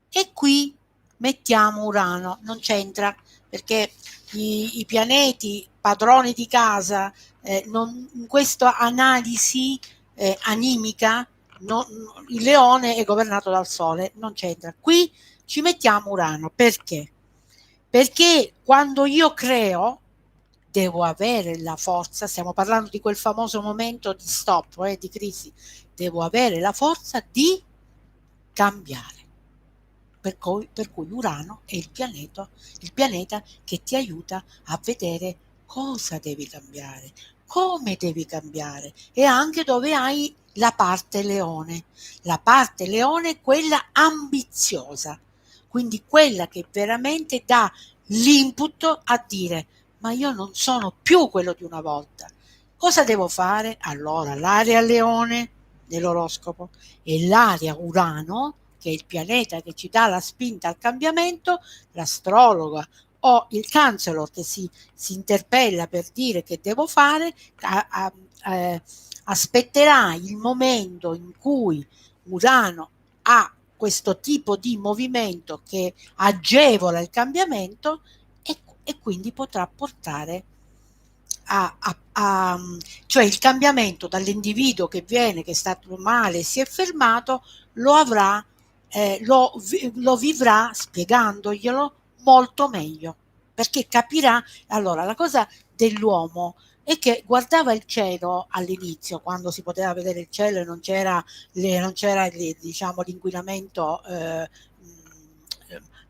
e qui mettiamo Urano, non c'entra perché i pianeti padroni di casa in questa analisi animica il leone è governato dal sole, non c'entra. Qui ci mettiamo Urano, perché? Perché quando io creo devo avere la forza, stiamo parlando di quel famoso momento di stop, di crisi, devo avere la forza di cambiare. Per cui Urano è il pianeta che ti aiuta a vedere cosa devi cambiare, come devi cambiare e anche dove hai la parte leone. La parte leone è quella ambiziosa, quindi quella che veramente dà l'input a dire ma io non sono più quello di una volta. Cosa devo fare? Allora, l'area leone nell'oroscopo e l'area Urano, che è il pianeta che ci dà la spinta al cambiamento, l'astrologa o il counselor che si interpella per dire che devo fare, aspetterà il momento in cui Urano ha questo tipo di movimento che agevola il cambiamento e quindi potrà portare cioè il cambiamento dall'individuo che viene, che è stato male, si è fermato, lo avrà, lo vivrà spiegandoglielo molto meglio, perché capirà. Allora, la cosa dell'uomo è che guardava il cielo all'inizio, quando si poteva vedere il cielo e non c'era diciamo, l'inquinamento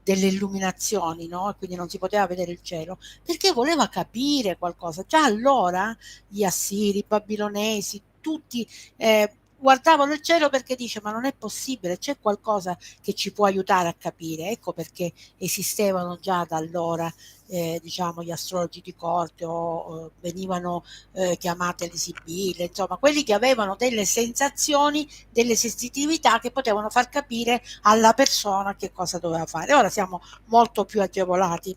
delle illuminazioni, no? Quindi non si poteva vedere il cielo, perché voleva capire qualcosa. Già allora gli assiri, i babilonesi, tutti guardavano il cielo perché dice ma non è possibile, c'è qualcosa che ci può aiutare a capire. Ecco perché esistevano già da allora diciamo gli astrologi di corte o venivano chiamate le sibille, insomma quelli che avevano delle sensazioni, delle sensitività che potevano far capire alla persona che cosa doveva fare. Ora siamo molto più agevolati,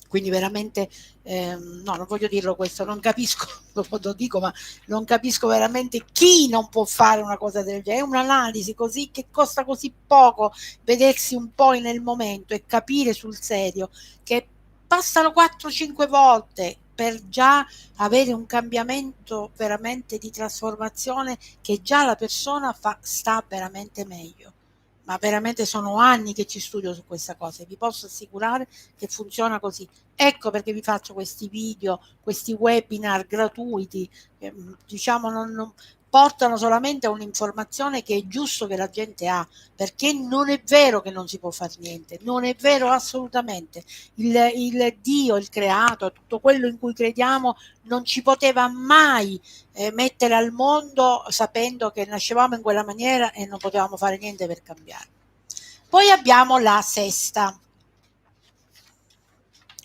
quindi veramente no, non voglio dirlo questo, non capisco, lo dico, ma non capisco veramente chi non può fare una cosa del genere. È un'analisi così che costa così poco, vedersi un po' nel momento e capire sul serio che passano 4-5 volte per già avere un cambiamento veramente di trasformazione che già la persona sta veramente meglio. Ma veramente sono anni che ci studio su questa cosa e vi posso assicurare che funziona così. Ecco perché vi faccio questi video, questi webinar gratuiti, diciamo non portano solamente a un'informazione che è giusto che la gente ha, perché non è vero che non si può fare niente, non è vero assolutamente. Il Dio, il creato, tutto quello in cui crediamo non ci poteva mai mettere al mondo sapendo che nascevamo in quella maniera e non potevamo fare niente per cambiare. Poi abbiamo la sesta.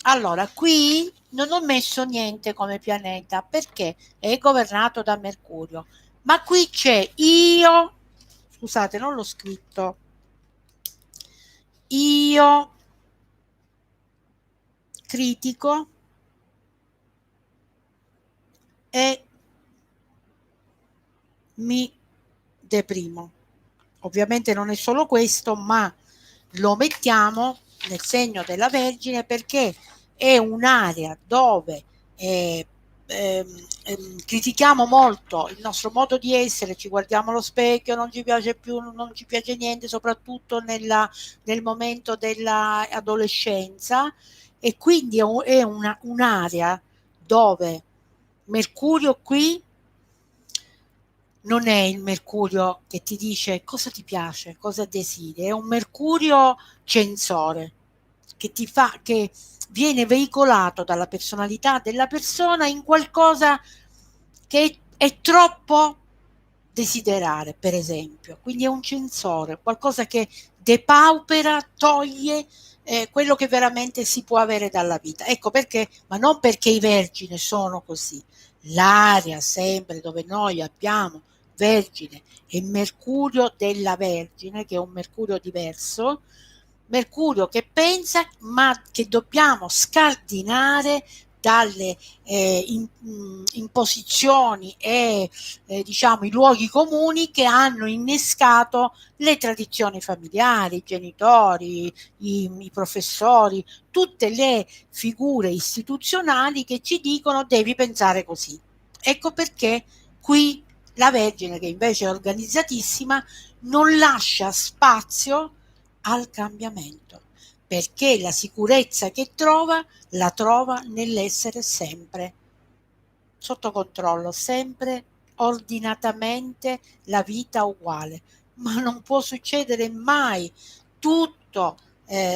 Allora, qui non ho messo niente come pianeta perché è governato da Mercurio, ma qui c'è Io, scusate, non l'ho scritto, Io critico e mi deprimo. Ovviamente non è solo questo, ma lo mettiamo nel segno della Vergine perché è un'area dove critichiamo molto il nostro modo di essere, ci guardiamo allo specchio, non ci piace più, non ci piace niente, soprattutto nel momento dell'adolescenza, e quindi è un'area dove Mercurio qui non è il Mercurio che ti dice cosa ti piace, cosa desideri, è un Mercurio censore che viene veicolato dalla personalità della persona in qualcosa che è troppo desiderare, per esempio. Quindi è un censore, qualcosa che depaupera, toglie quello che veramente si può avere dalla vita. Ecco perché, ma non perché i vergine sono così. L'area sempre dove noi abbiamo Vergine e Mercurio della Vergine, che è un Mercurio diverso, Mercurio che pensa ma che dobbiamo scardinare dalle imposizioni e diciamo i luoghi comuni che hanno innescato le tradizioni familiari, i genitori, i professori, tutte le figure istituzionali che ci dicono devi pensare così. Ecco perché qui la Vergine, che invece è organizzatissima, non lascia spazio al cambiamento, perché la sicurezza che trova la trova nell'essere sempre sotto controllo, sempre ordinatamente la vita uguale, ma non può succedere mai tutto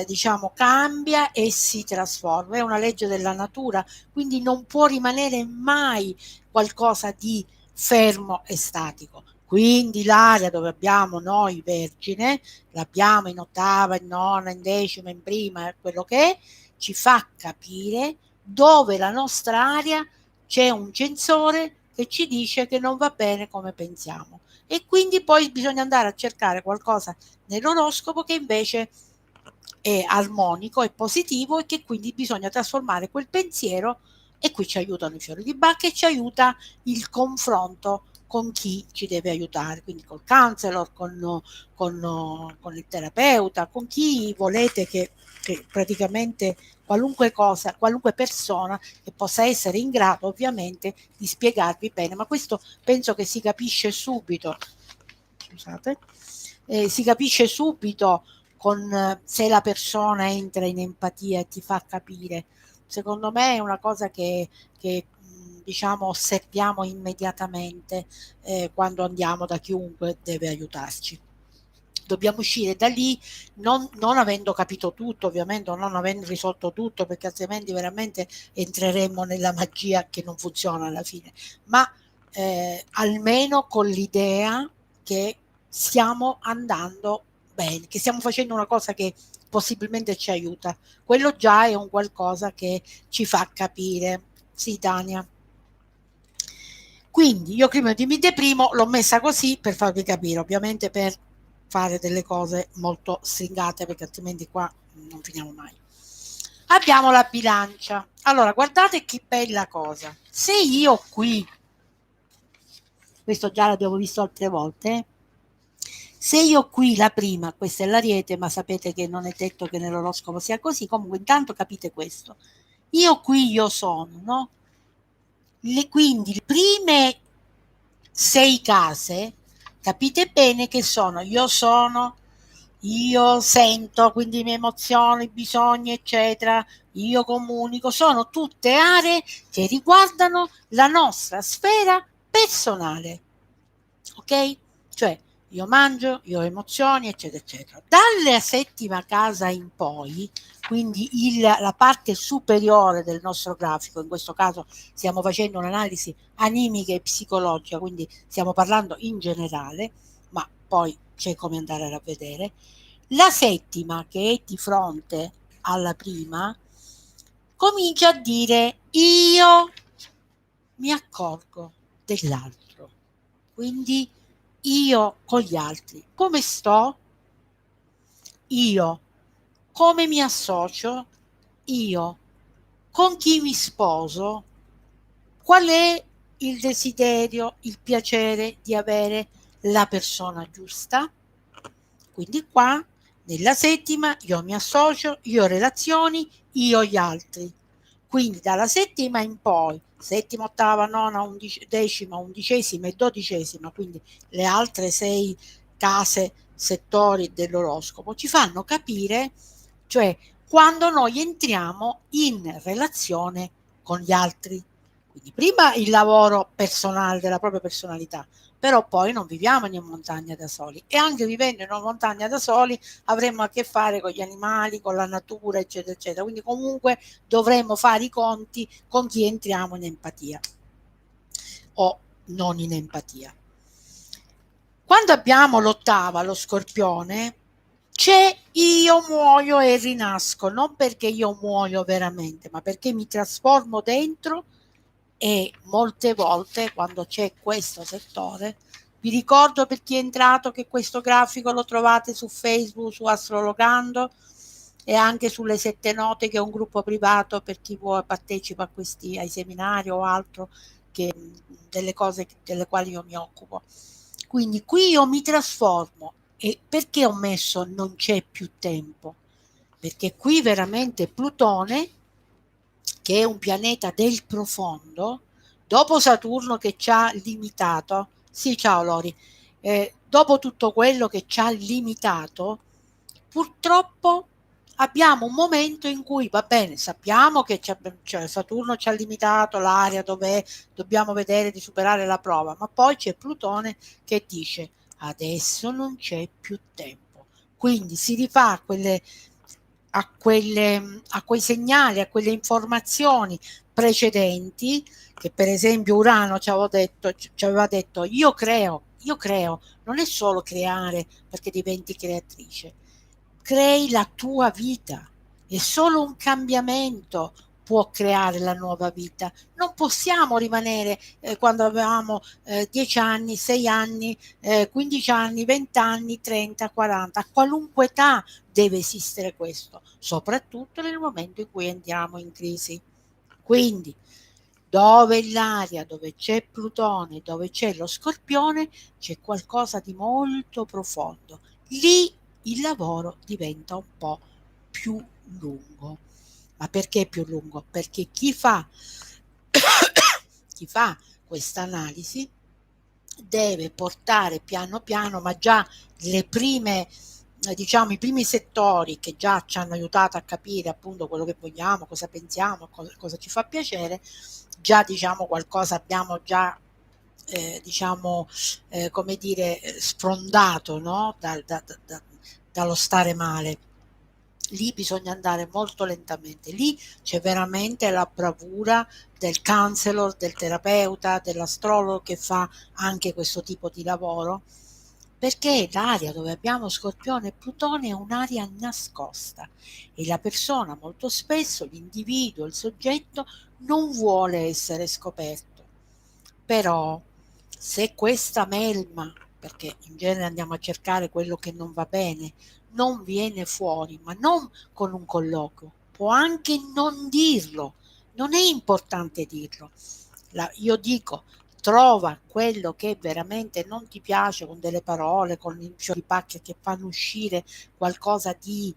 diciamo cambia e si trasforma, è una legge della natura, quindi non può rimanere mai qualcosa di fermo e statico. Quindi l'area dove abbiamo noi Vergine, l'abbiamo in ottava, in nona, in decima, in prima, quello che è, ci fa capire dove la nostra area c'è un censore che ci dice che non va bene come pensiamo e quindi poi bisogna andare a cercare qualcosa nell'oroscopo che invece è armonico, è positivo e che quindi bisogna trasformare quel pensiero e qui ci aiutano i fiori di Bacca e ci aiuta il confronto con chi ci deve aiutare, quindi col counselor, con il terapeuta, con chi volete che praticamente qualunque cosa, qualunque persona che possa essere in grado ovviamente di spiegarvi bene, ma questo penso che si capisce subito, scusate, si capisce subito con se la persona entra in empatia e ti fa capire. Secondo me è una cosa che diciamo osserviamo immediatamente quando andiamo da chiunque deve aiutarci. Dobbiamo uscire da lì non avendo capito tutto, ovviamente, non avendo risolto tutto, perché altrimenti veramente entreremmo nella magia che non funziona alla fine, ma almeno con l'idea che stiamo andando bene, che stiamo facendo una cosa che possibilmente ci aiuta. Quello già è un qualcosa che ci fa capire. Sì, Tania. Quindi io prima di mi deprimo l'ho messa così per farvi capire, ovviamente per fare delle cose molto stringate perché altrimenti qua non finiamo mai. Abbiamo la bilancia. Allora, guardate che bella cosa. Se io qui, questo già l'abbiamo visto altre volte, se io qui la prima, questa è l'Ariete, ma sapete che non è detto che nell'oroscopo sia così, comunque intanto capite questo. Io qui io sono, no? Quindi le prime 6 case, capite bene che sono, io sento, quindi le mie emozioni, i bisogni, eccetera, io comunico, sono tutte aree che riguardano la nostra sfera personale, ok? Cioè io mangio, io ho emozioni, eccetera, eccetera. Dalla settima casa in poi, quindi la parte superiore del nostro grafico, in questo caso stiamo facendo un'analisi animica e psicologica, quindi stiamo parlando in generale, ma poi c'è come andare a vedere. La settima, che è di fronte alla prima, comincia a dire io mi accorgo dell'altro, quindi io con gli altri, come sto? Io, come mi associo? Io, con chi mi sposo? Qual è il desiderio, il piacere di avere la persona giusta? Quindi qua, nella settima, io mi associo, io ho relazioni, io gli altri. Quindi dalla settima in poi, settima, ottava, nona, decima, undicesima e dodicesima, quindi le altre 6 case, settori dell'oroscopo, ci fanno capire, cioè quando noi entriamo in relazione con gli altri. Quindi prima il lavoro personale della propria personalità, però poi non viviamo in montagna da soli e anche vivendo in una montagna da soli avremo a che fare con gli animali, con la natura, eccetera, eccetera. Quindi comunque dovremmo fare i conti con chi entriamo in empatia o non in empatia. Quando abbiamo l'ottava, lo Scorpione, c'è io muoio e rinasco, non perché io muoio veramente, ma perché mi trasformo dentro. E molte volte quando c'è questo settore, vi ricordo per chi è entrato che questo grafico lo trovate su Facebook, su Astrologando, e anche sulle Sette Note, che è un gruppo privato per chi vuole partecipa a questi, ai seminari o altro, che, delle cose delle quali io mi occupo. Quindi qui io mi trasformo. E perché ho messo non c'è più tempo? Perché qui veramente Plutone, che è un pianeta del profondo, dopo Saturno che ci ha limitato, sì, ciao Lori, dopo tutto quello che ci ha limitato, purtroppo abbiamo un momento in cui, va bene, sappiamo che cioè Saturno ci ha limitato l'area dove dobbiamo vedere di superare la prova, ma poi c'è Plutone che dice adesso non c'è più tempo. Quindi si rifà a quei segnali, a quelle informazioni precedenti, che per esempio Urano ci aveva detto io creo, non è solo creare perché diventi creatrice, crei la tua vita, è solo un cambiamento può creare la nuova vita. Non possiamo rimanere quando avevamo 10 anni, 6 anni, 15 anni, 20 anni, 30, 40, a qualunque età deve esistere questo, soprattutto nel momento in cui entriamo in crisi. Quindi, dove l'aria, dove c'è Plutone, dove c'è lo Scorpione, c'è qualcosa di molto profondo. Lì il lavoro diventa un po' più lungo. Ma perché più lungo? Perché chi fa questa analisi deve portare piano piano, ma già le prime, diciamo, i primi settori che già ci hanno aiutato a capire appunto quello che vogliamo, cosa pensiamo, cosa ci fa piacere, già diciamo qualcosa abbiamo già diciamo come dire sfrondato, no? Dallo stare male. Lì bisogna andare molto lentamente, lì c'è veramente la bravura del counselor, del terapeuta, dell'astrologo che fa anche questo tipo di lavoro, perché l'area dove abbiamo Scorpione e Plutone è un'area nascosta e la persona molto spesso, l'individuo, il soggetto, non vuole essere scoperto. Però se questa melma, perché in genere andiamo a cercare quello che non va bene, non viene fuori, ma non con un colloquio, può anche non dirlo, non è importante dirlo. Io dico, trova quello che veramente non ti piace con delle parole, con i fioripacche che fanno uscire qualcosa di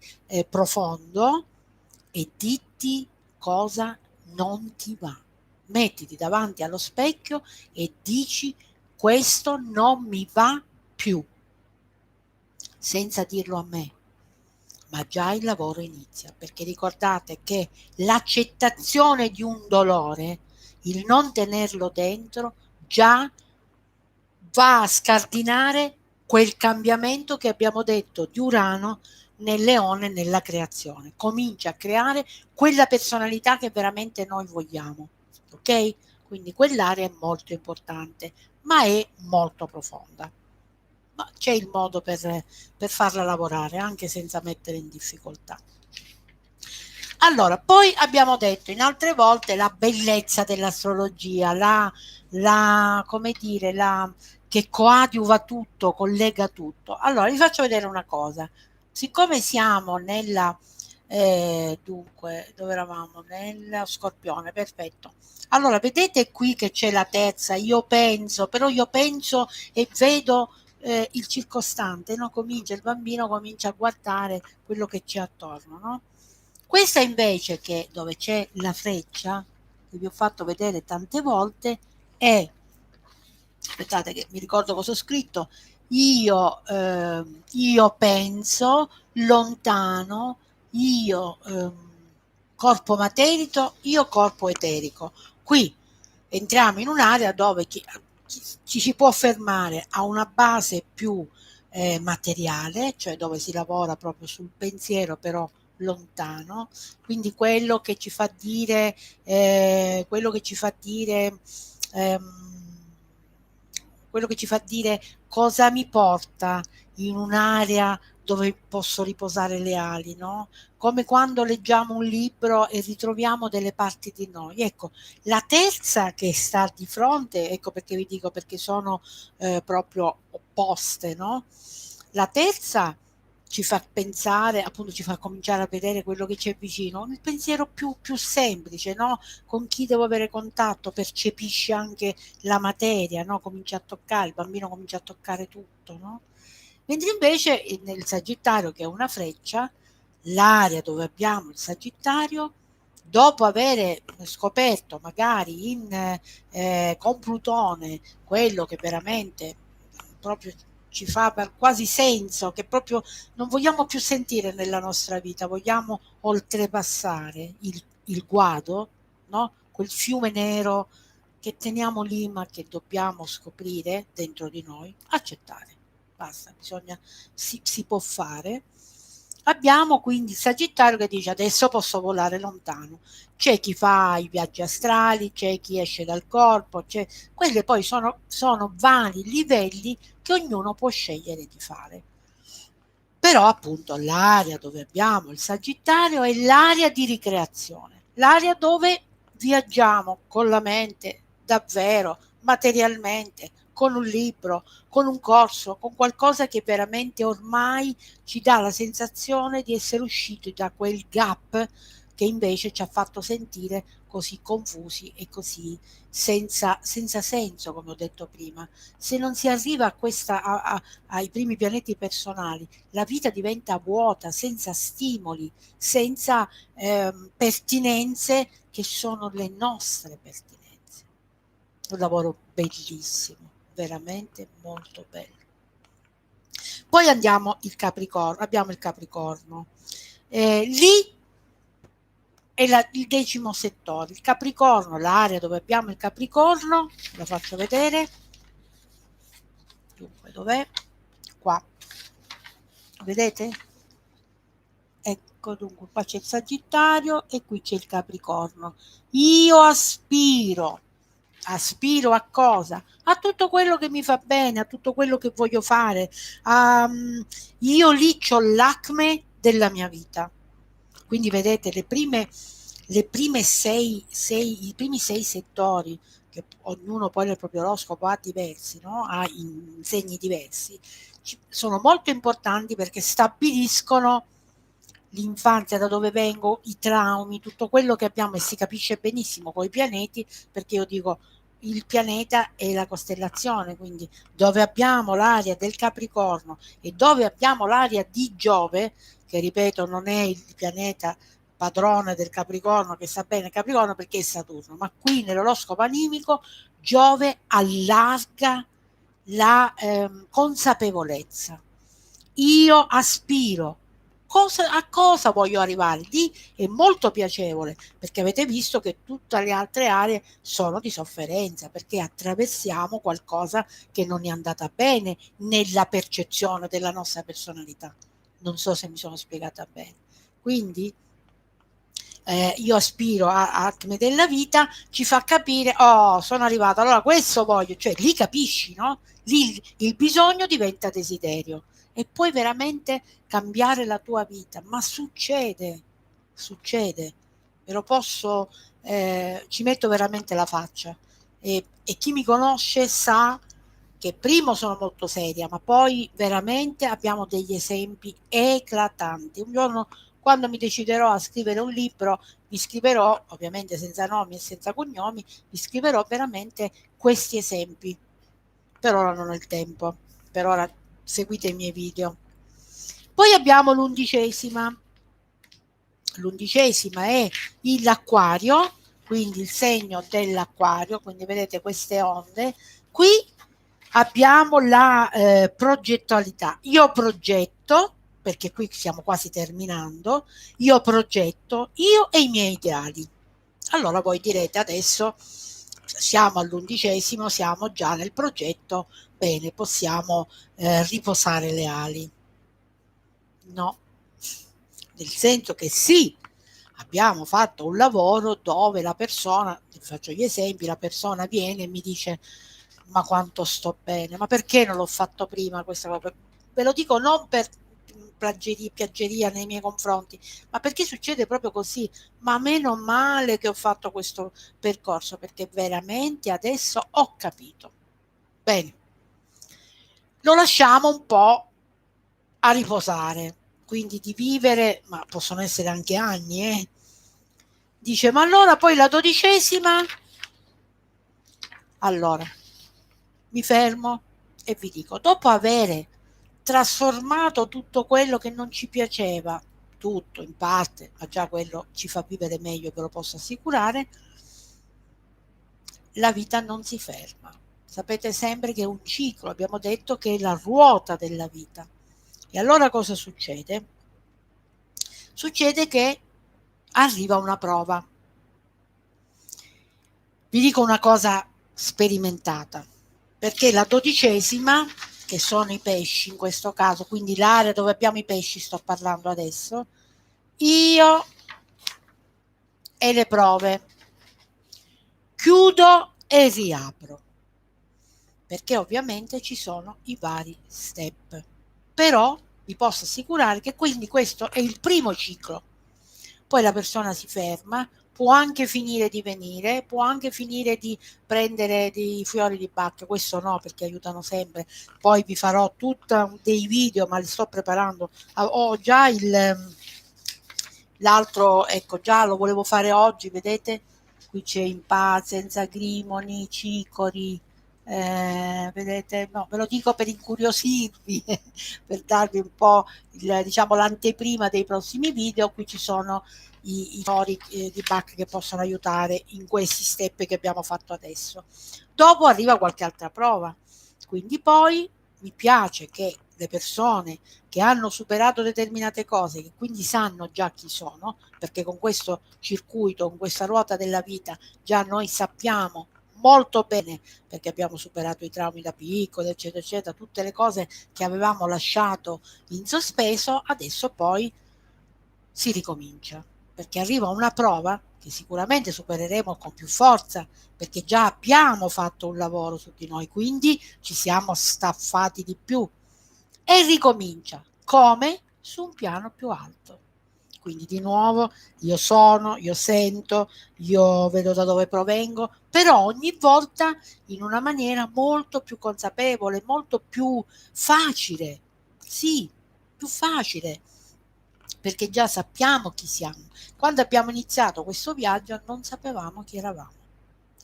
profondo e ditti cosa non ti va. Mettiti davanti allo specchio e dici questo non mi va più, senza dirlo a me, ma già il lavoro inizia, perché ricordate che l'accettazione di un dolore, il non tenerlo dentro, già va a scardinare quel cambiamento che abbiamo detto di Urano nel Leone nella creazione. Comincia a creare quella personalità che veramente noi vogliamo, ok? Quindi quell'area è molto importante, ma è molto profonda. Ma c'è il modo per farla lavorare anche senza mettere in difficoltà. Allora, poi abbiamo detto in altre volte la bellezza dell'astrologia, come dire, che coadiuva tutto, collega tutto. Allora, vi faccio vedere una cosa. Siccome siamo dunque, dove eravamo? Nel Scorpione, perfetto. Allora, vedete qui che c'è la terza, io penso, però io penso e vedo il circostante, no? Il bambino comincia a guardare quello che c'è attorno, no? Questa invece che dove c'è la freccia, che vi ho fatto vedere tante volte, è, aspettate che mi ricordo cosa ho scritto, io penso, lontano, io corpo materico, io corpo eterico. Qui entriamo in un'area dove ci si può fermare a una base più materiale, cioè dove si lavora proprio sul pensiero però lontano, quindi quello che ci fa dire ehm, quello che ci fa dire cosa mi porta in un'area dove posso riposare le ali, no? Come quando leggiamo un libro e ritroviamo delle parti di noi. Ecco, la terza che sta di fronte, ecco perché vi dico, perché sono proprio opposte, no? La terza ci fa pensare, appunto ci fa cominciare a vedere quello che c'è vicino, il pensiero più semplice, no? Con chi devo avere contatto, percepisce anche la materia, no? Comincia a toccare, il bambino comincia a toccare tutto, no? Mentre invece nel Sagittario, che è una freccia, l'area dove abbiamo il Sagittario, dopo avere scoperto magari con Plutone quello che veramente proprio ci fa per quasi senso, che proprio non vogliamo più sentire nella nostra vita, vogliamo oltrepassare il guado, no? Quel fiume nero che teniamo lì ma che dobbiamo scoprire dentro di noi, accettare. Basta, si può fare. Abbiamo quindi il Sagittario che dice adesso posso volare lontano. C'è chi fa i viaggi astrali, c'è chi esce dal corpo, quelli poi sono vari livelli che ognuno può scegliere di fare. Però appunto l'area dove abbiamo il Sagittario è l'area di ricreazione, l'area dove viaggiamo con la mente, davvero, materialmente, con un libro, con un corso, con qualcosa che veramente ormai ci dà la sensazione di essere usciti da quel gap che invece ci ha fatto sentire così confusi e così senza senso, come ho detto prima. Se non si arriva ai primi pianeti personali, la vita diventa vuota, senza stimoli, senza pertinenze che sono le nostre pertinenze. Un lavoro bellissimo, veramente molto bello. Poi abbiamo il Capricorno. Lì è il decimo settore. Il Capricorno, l'area dove abbiamo il Capricorno, lo faccio vedere. Dunque, dov'è? Qua. Vedete? Ecco, dunque, qua c'è il Sagittario e qui c'è il Capricorno. Io aspiro a cosa? A tutto quello che mi fa bene, a tutto quello che voglio fare. Io lì c'ho l'acme della mia vita. Quindi vedete i primi sei settori, che ognuno poi nel proprio oroscopo ha diversi, no? Ha segni diversi, sono molto importanti perché stabiliscono l'infanzia, da dove vengo, i traumi, tutto quello che abbiamo, e si capisce benissimo con i pianeti, perché io dico il pianeta è la costellazione, quindi dove abbiamo l'area del Capricorno e dove abbiamo l'area di Giove, che ripeto non è il pianeta padrone del Capricorno che sta bene Capricorno perché è Saturno, ma qui nell'oroscopo animico Giove allarga la consapevolezza. Io aspiro. A cosa voglio arrivare? Lì è molto piacevole perché avete visto che tutte le altre aree sono di sofferenza perché attraversiamo qualcosa che non è andata bene nella percezione della nostra personalità. Non so se mi sono spiegata bene. Quindi io aspiro a acme della vita, ci fa capire, oh, sono arrivato, allora questo voglio, cioè lì capisci, no? Lì il bisogno diventa desiderio e puoi veramente cambiare la tua vita, ma succede, ve lo posso, ci metto veramente la faccia e chi mi conosce sa che primo sono molto seria, ma poi veramente abbiamo degli esempi eclatanti. Un giorno quando mi deciderò a scrivere un libro, vi scriverò, ovviamente senza nomi e senza cognomi, vi scriverò veramente questi esempi. Per ora non ho il tempo, per ora seguite i miei video. Poi abbiamo l'undicesima. L'undicesima è l'Acquario, quindi il segno dell'Acquario, quindi vedete queste onde. Qui abbiamo la progettualità. Io progetto, perché qui stiamo quasi terminando, io progetto, io e i miei ideali. Allora voi direte adesso siamo all'11°, siamo già nel progetto, bene, possiamo riposare le ali. No, nel senso che sì, abbiamo fatto un lavoro dove la persona, faccio gli esempi, la persona viene e mi dice ma quanto sto bene, ma perché non l'ho fatto prima questa cosa? Ve lo dico non per piaggeria nei miei confronti, ma perché succede proprio così. Ma meno male che ho fatto questo percorso, perché veramente adesso ho capito. Bene, lo lasciamo un po' a riposare, quindi di vivere, ma possono essere anche anni, eh. Dice, ma allora poi la 12ª? Allora, mi fermo e vi dico, dopo avere trasformato tutto quello che non ci piaceva, tutto in parte, ma già quello ci fa vivere meglio, ve lo posso assicurare, la vita non si ferma. Sapete sempre che è un ciclo, abbiamo detto che è la ruota della vita. E allora cosa succede? Succede che arriva una prova. Vi dico una cosa sperimentata, perché la 12ª, che sono i pesci in questo caso, quindi l'area dove abbiamo i pesci sto parlando adesso, io e le prove chiudo e riapro, perché ovviamente ci sono i vari step. Però vi posso assicurare che quindi questo è il primo ciclo. Poi la persona si ferma, può anche finire di venire, può anche finire di prendere dei fiori di Bach, questo no perché aiutano sempre. Poi vi farò tutti dei video, ma li sto preparando. Ho già l'altro, ecco, già lo volevo fare oggi, vedete? Qui c'è Impazens, Agrimoni, Cicori, vedete? No, ve lo dico per incuriosirvi, per darvi un po' diciamo, l'anteprima dei prossimi video. Qui ci sono i fori di Bach che possono aiutare in questi step che abbiamo fatto adesso. Dopo arriva qualche altra prova, quindi poi mi piace che le persone che hanno superato determinate cose, che quindi sanno già chi sono, perché con questo circuito, con questa ruota della vita, già noi sappiamo molto bene, perché abbiamo superato i traumi da piccolo, eccetera, eccetera, tutte le cose che avevamo lasciato in sospeso, adesso poi si ricomincia, perché arriva una prova che sicuramente supereremo con più forza, perché già abbiamo fatto un lavoro su di noi, quindi ci siamo staffati di più e ricomincia come su un piano più alto. Quindi di nuovo io sono, io sento, io vedo da dove provengo, però ogni volta in una maniera molto più consapevole, molto più facile. Sì, più facile, perché già sappiamo chi siamo. Quando abbiamo iniziato questo viaggio non sapevamo chi eravamo,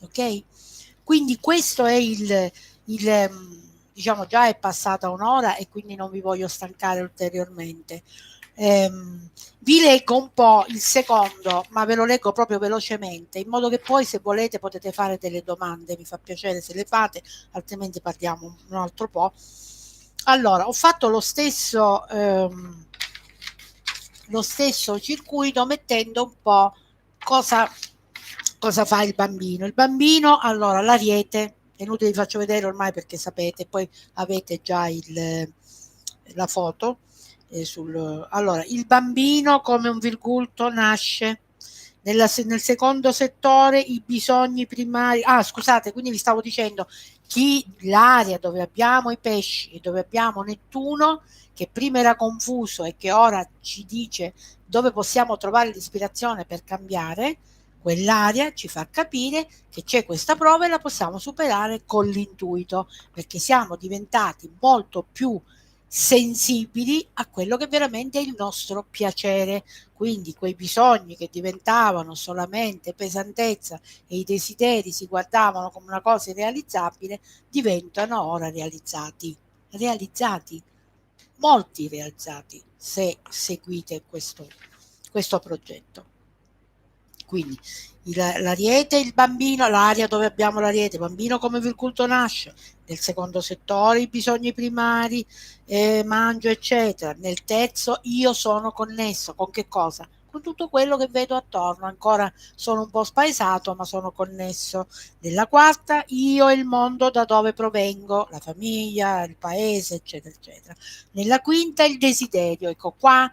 ok? Quindi questo è diciamo già è passata un'ora e quindi non vi voglio stancare ulteriormente. Vi leggo un po' il secondo, ma ve lo leggo proprio velocemente, in modo che poi se volete potete fare delle domande, mi fa piacere se le fate, altrimenti parliamo un altro po'. Allora, ho fatto lo stesso circuito mettendo un po' cosa fa il bambino. Il bambino, allora, l'ariete, è inutile vi faccio vedere ormai perché sapete, poi avete già la foto. Allora, il bambino come un virgulto nasce nel secondo settore i bisogni primari. Ah, scusate, quindi vi stavo dicendo l'area dove abbiamo i pesci e dove abbiamo Nettuno, che prima era confuso e che ora ci dice dove possiamo trovare l'ispirazione per cambiare, quell'area ci fa capire che c'è questa prova e la possiamo superare con l'intuito, perché siamo diventati molto più sensibili a quello che veramente è il nostro piacere. Quindi quei bisogni che diventavano solamente pesantezza e i desideri si guardavano come una cosa irrealizzabile, diventano ora realizzati, molti realizzati, se seguite questo progetto. Quindi l'ariete, il bambino, l'area dove abbiamo l'ariete, bambino come il culto nasce, nel secondo settore i bisogni primari, mangio eccetera, nel terzo io sono connesso, con che cosa? Con tutto quello che vedo attorno, ancora sono un po' spaesato ma sono connesso. Nella quarta io e il mondo da dove provengo, la famiglia, il paese eccetera eccetera. Nella quinta il desiderio, ecco qua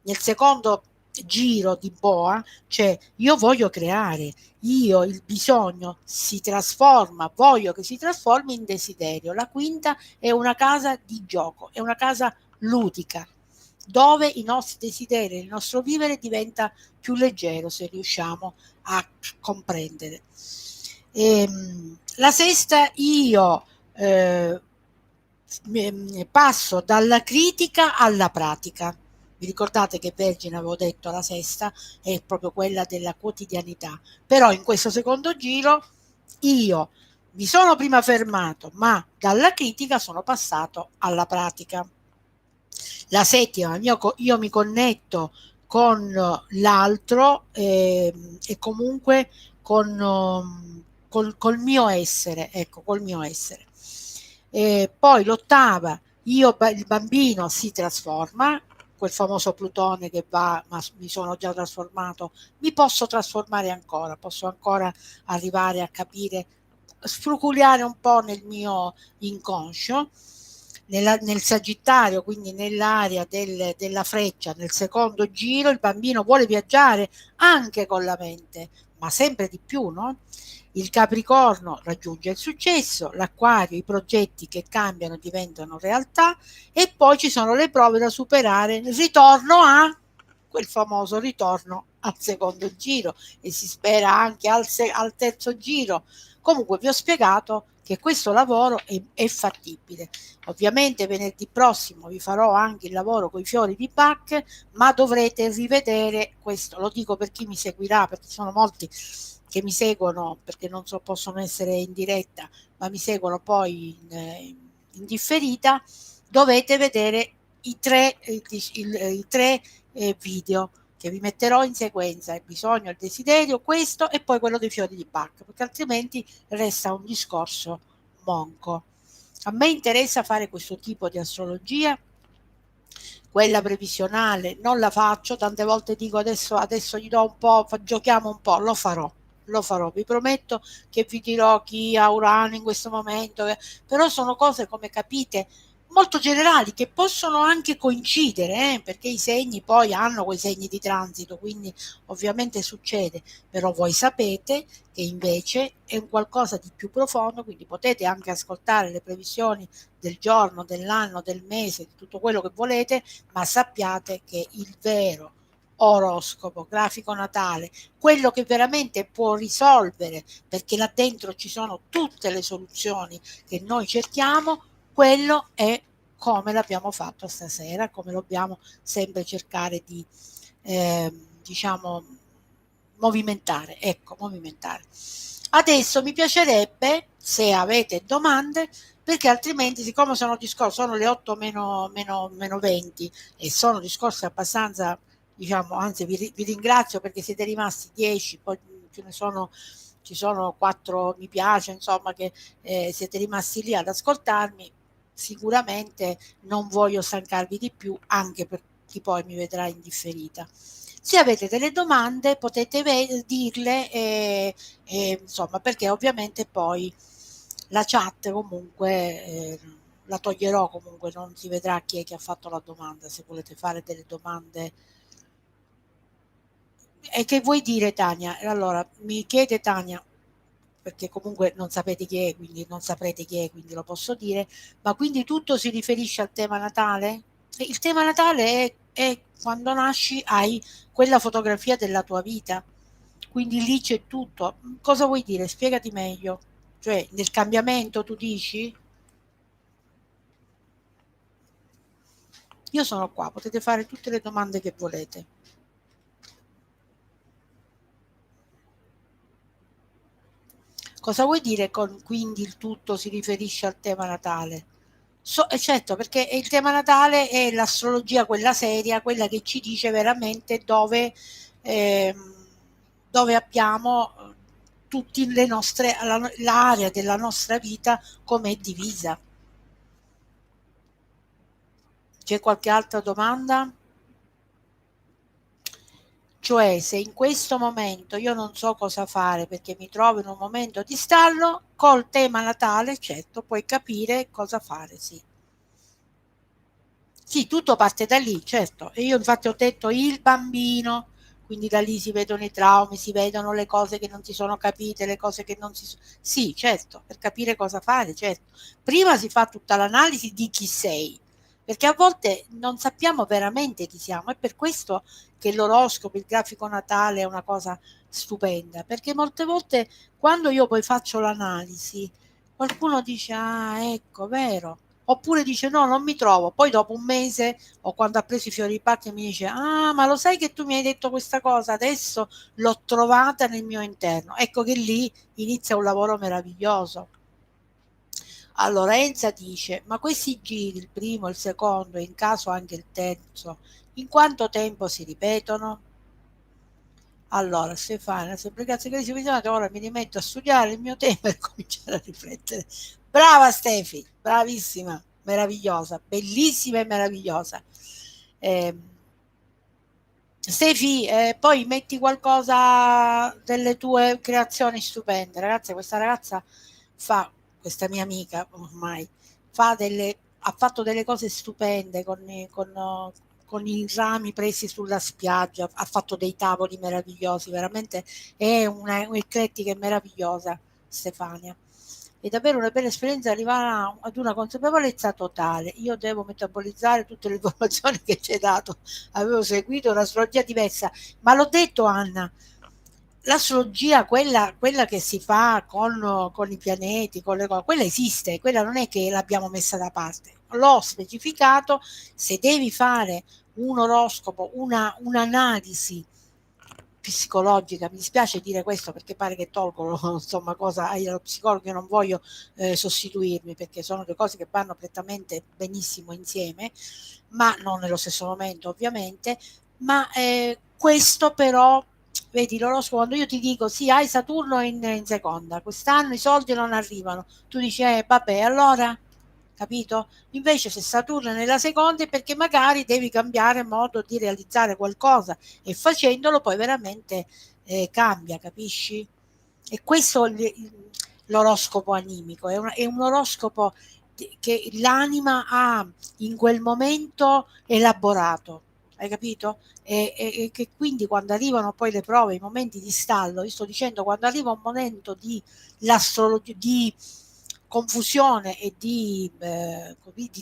nel secondo giro di boa, cioè io voglio creare, io il bisogno si trasforma, voglio che si trasformi in desiderio. La quinta è una casa di gioco, è una casa ludica, dove i nostri desideri, il nostro vivere diventa più leggero se riusciamo a comprendere. La sesta, io passo dalla critica alla pratica. Vi ricordate che Vergine avevo detto la sesta è proprio quella della quotidianità, però in questo secondo giro io mi sono prima fermato, ma dalla critica sono passato alla pratica. La settima, io mi connetto con l'altro e comunque col mio essere, ecco, col mio essere. Poi l'ottava, il bambino si trasforma, quel famoso Plutone che va, ma mi sono già trasformato, mi posso trasformare ancora, posso ancora arrivare a capire, sfruculiare un po' nel mio inconscio. Nel Sagittario, quindi nell'area della freccia, nel secondo giro, il bambino vuole viaggiare anche con la mente, ma sempre di più, no? Il Capricorno raggiunge il successo, l'Acquario, i progetti che cambiano diventano realtà e poi ci sono le prove da superare, il ritorno a quel famoso ritorno al secondo giro e si spera anche al terzo giro. Comunque vi ho spiegato che questo lavoro è fattibile. Ovviamente venerdì prossimo vi farò anche il lavoro con i fiori di Bach, ma dovrete rivedere questo, lo dico per chi mi seguirà, perché sono molti che mi seguono, perché non so, possono essere in diretta, ma mi seguono poi in differita, dovete vedere i tre video che vi metterò in sequenza, il bisogno, il desiderio, questo e poi quello dei fiori di Bach, perché altrimenti resta un discorso monco. A me interessa fare questo tipo di astrologia, quella previsionale non la faccio, tante volte dico adesso gli do un po', giochiamo un po', lo farò, vi prometto che vi dirò chi ha Urano in questo momento, però sono cose, come capite, molto generali che possono anche coincidere, perché i segni poi hanno quei segni di transito, quindi ovviamente succede, però voi sapete che invece è un qualcosa di più profondo, quindi potete anche ascoltare le previsioni del giorno, dell'anno, del mese, di tutto quello che volete, ma sappiate che il vero oroscopo, grafico natale, quello che veramente può risolvere, perché là dentro ci sono tutte le soluzioni che noi cerchiamo, quello è come l'abbiamo fatto stasera, come dobbiamo sempre cercare di, diciamo, movimentare, ecco, movimentare. Adesso mi piacerebbe, se avete domande, perché altrimenti, siccome sono discorsi, sono le 8 meno 20 e sono discorsi abbastanza, diciamo, anzi vi ringrazio perché siete rimasti 10, poi ce ne sono, ci sono 4 mi piace, insomma, che siete rimasti lì ad ascoltarmi, sicuramente non voglio stancarvi di più, anche per chi poi mi vedrà in differita. Se avete delle domande potete dirle, insomma, perché ovviamente poi la chat comunque la toglierò, comunque non si vedrà chi è che ha fatto la domanda, se volete fare delle domande. E che vuoi dire, Tania? Allora, mi chiede Tania, perché comunque non sapete chi è, quindi non saprete chi è, quindi lo posso dire, ma quindi tutto si riferisce al tema natale? E il tema natale è quando nasci hai quella fotografia della tua vita, quindi lì c'è tutto. Cosa vuoi dire? Spiegati meglio. Cioè, nel cambiamento tu dici? Io sono qua, potete fare tutte le domande che volete. Cosa vuoi dire con quindi il tutto si riferisce al tema natale? Certo, perché il tema natale è l'astrologia, quella seria, quella che ci dice veramente ehm, dove abbiamo tutte le nostre, l'area della nostra vita come è divisa. C'è qualche altra domanda? Cioè, se in questo momento io non so cosa fare perché mi trovo in un momento di stallo, col tema natale, certo, puoi capire cosa fare, sì. Sì, tutto parte da lì, certo. E io infatti ho detto il bambino, quindi da lì si vedono i traumi, si vedono le cose che non si sono capite, le cose che non si so sì, certo, per capire cosa fare, certo. Prima si fa tutta l'analisi di chi sei, perché a volte non sappiamo veramente chi siamo. È per questo che l'oroscopo, il grafico natale è una cosa stupenda, perché molte volte quando io poi faccio l'analisi, qualcuno dice: "Ah, ecco, vero". Oppure dice: "No, non mi trovo". Poi dopo un mese o quando ha preso i fiori di Bacche mi dice: "Ah, ma lo sai che tu mi hai detto questa cosa? Adesso l'ho trovata nel mio interno". Ecco che lì inizia un lavoro meraviglioso. Allora Enza dice: "Ma questi giri, il primo, il secondo e in caso anche il terzo, in quanto tempo si ripetono?" Allora, Stefania, sempre grazie che visitato, ora mi rimetto a studiare il mio tema e cominciare a riflettere. Brava Stefi, bravissima, meravigliosa, bellissima e meravigliosa. Eh, Stefi, poi metti qualcosa delle tue creazioni stupende. Ragazzi, questa ragazza fa, questa mia amica ormai, ha fatto delle cose stupende con i rami presi sulla spiaggia, ha fatto dei tavoli meravigliosi, veramente è un'eclettica e meravigliosa, Stefania. È davvero una bella esperienza arrivare ad una consapevolezza totale. Io devo metabolizzare tutte le informazioni che ci hai dato. Avevo seguito un'astrologia diversa, ma l'ho detto Anna, l'astrologia, quella che si fa con i pianeti, con le cose, quella esiste, quella non è che l'abbiamo messa da parte. L'ho specificato, se devi fare un oroscopo, un'analisi psicologica, mi dispiace dire questo perché pare che tolgono insomma cosa ai allo psicologo, io non voglio sostituirmi perché sono due cose che vanno prettamente benissimo insieme, ma non nello stesso momento ovviamente, ma questo però, vedi l'oroscopo, quando io ti dico sì, hai Saturno in seconda, quest'anno i soldi non arrivano, tu dici vabbè allora, capito? Invece se Saturno è nella seconda è perché magari devi cambiare modo di realizzare qualcosa e facendolo poi veramente cambia, capisci? E questo l'oroscopo animico, è un oroscopo che l'anima ha in quel momento elaborato, hai capito? E che quindi quando arrivano poi le prove, i momenti di stallo, io sto dicendo quando arriva un momento di l'astrologia, di confusione e di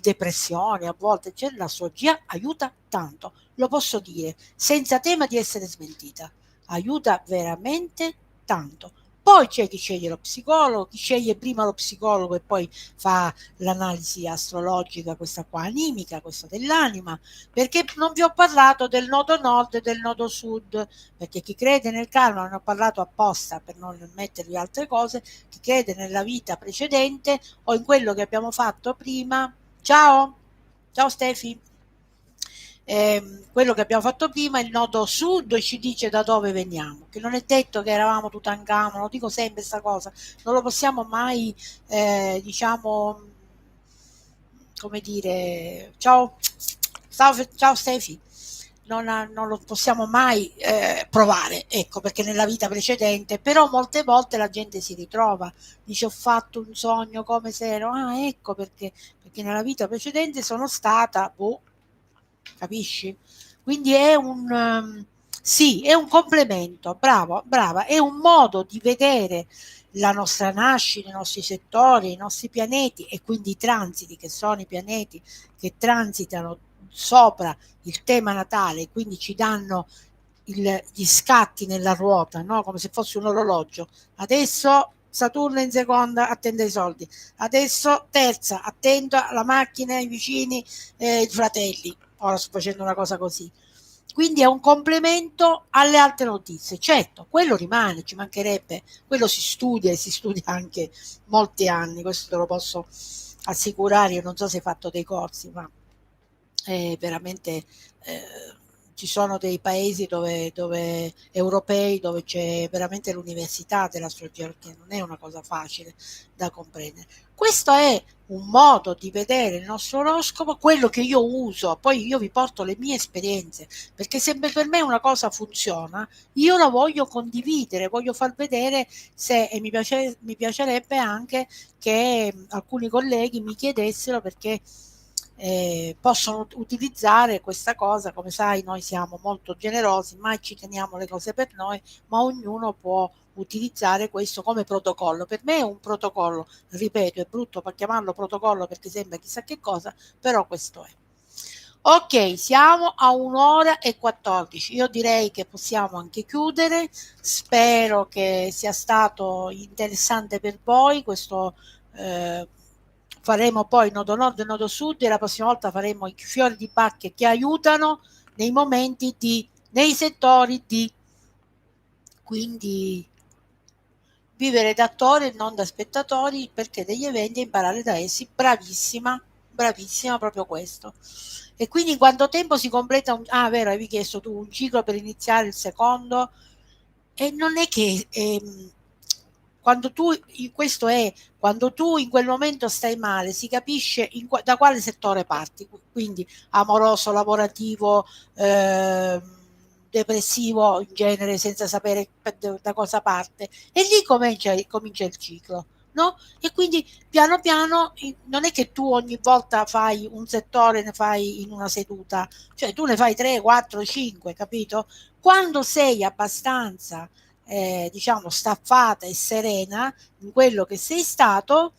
depressione a volte, cioè, l'astrologia aiuta tanto, lo posso dire, senza tema di essere smentita, aiuta veramente tanto. Poi c'è chi sceglie lo psicologo, chi sceglie prima lo psicologo e poi fa l'analisi astrologica, questa qua animica, questa dell'anima, perché non vi ho parlato del nodo nord e del nodo sud, perché chi crede nel karma, non ho parlato apposta per non mettervi altre cose, chi crede nella vita precedente o in quello che abbiamo fatto prima. Ciao, ciao Stefi. Quello che abbiamo fatto prima, il nodo sud ci dice da dove veniamo, che non è detto che eravamo Tutankhamon, lo dico sempre questa cosa, non lo possiamo mai, diciamo, come dire, ciao Stefi, non lo possiamo mai provare, ecco, perché nella vita precedente, però molte volte la gente si ritrova, dice ho fatto un sogno come se ero, ecco perché nella vita precedente sono stata, boh, capisci? Quindi è sì, è un complemento, bravo, brava, è un modo di vedere la nostra nascita, i nostri settori, i nostri pianeti e quindi i transiti che sono i pianeti che transitano sopra il tema natale, quindi ci danno gli scatti nella ruota, no? Come se fosse un orologio. Adesso Saturno in seconda, attende ai soldi. Adesso terza, attento alla macchina, ai vicini, ai fratelli. Ora sto facendo una cosa così. Quindi è un complemento alle altre notizie. Certo, quello rimane, ci mancherebbe, quello si studia e si studia anche molti anni, questo te lo posso assicurare. Io non so se hai fatto dei corsi, ma veramente ci sono dei paesi europei dove c'è veramente l'università dell'astrologia, perché non è una cosa facile da comprendere. Questo è un modo di vedere il nostro oroscopo, quello che io uso, poi io vi porto le mie esperienze, perché se per me una cosa funziona, io la voglio condividere, voglio far vedere se, e mi piacerebbe anche che alcuni colleghi mi chiedessero perché possono utilizzare questa cosa. Come sai, noi siamo molto generosi, mai ci teniamo le cose per noi, ma ognuno può utilizzare questo come protocollo. Per me è un protocollo, ripeto, è brutto per chiamarlo protocollo perché sembra chissà che cosa, però questo è. Ok, siamo a 1 ora e 14. Io direi che possiamo anche chiudere. Spero che sia stato interessante per voi questo. eh, Faremo poi nodo nord e nodo sud e la prossima volta faremo i fiori di bacche che aiutano nei momenti nei settori di, quindi vivere da attori e non da spettatori, perché degli eventi e imparare da essi. Bravissima, bravissima, proprio questo. E quindi in quanto tempo si completa vero, avevi chiesto tu un ciclo per iniziare il secondo, e non è che quando tu, questo è quando tu in quel momento stai male, si capisce da quale settore parti, quindi amoroso, lavorativo, eh, depressivo in genere, senza sapere da cosa parte, e lì comincia il ciclo. No? E quindi piano piano non è che tu ogni volta fai un settore, ne fai in una seduta, cioè tu ne fai 3, 4, 5, capito? Quando sei abbastanza diciamo staffata e serena in quello che sei stato,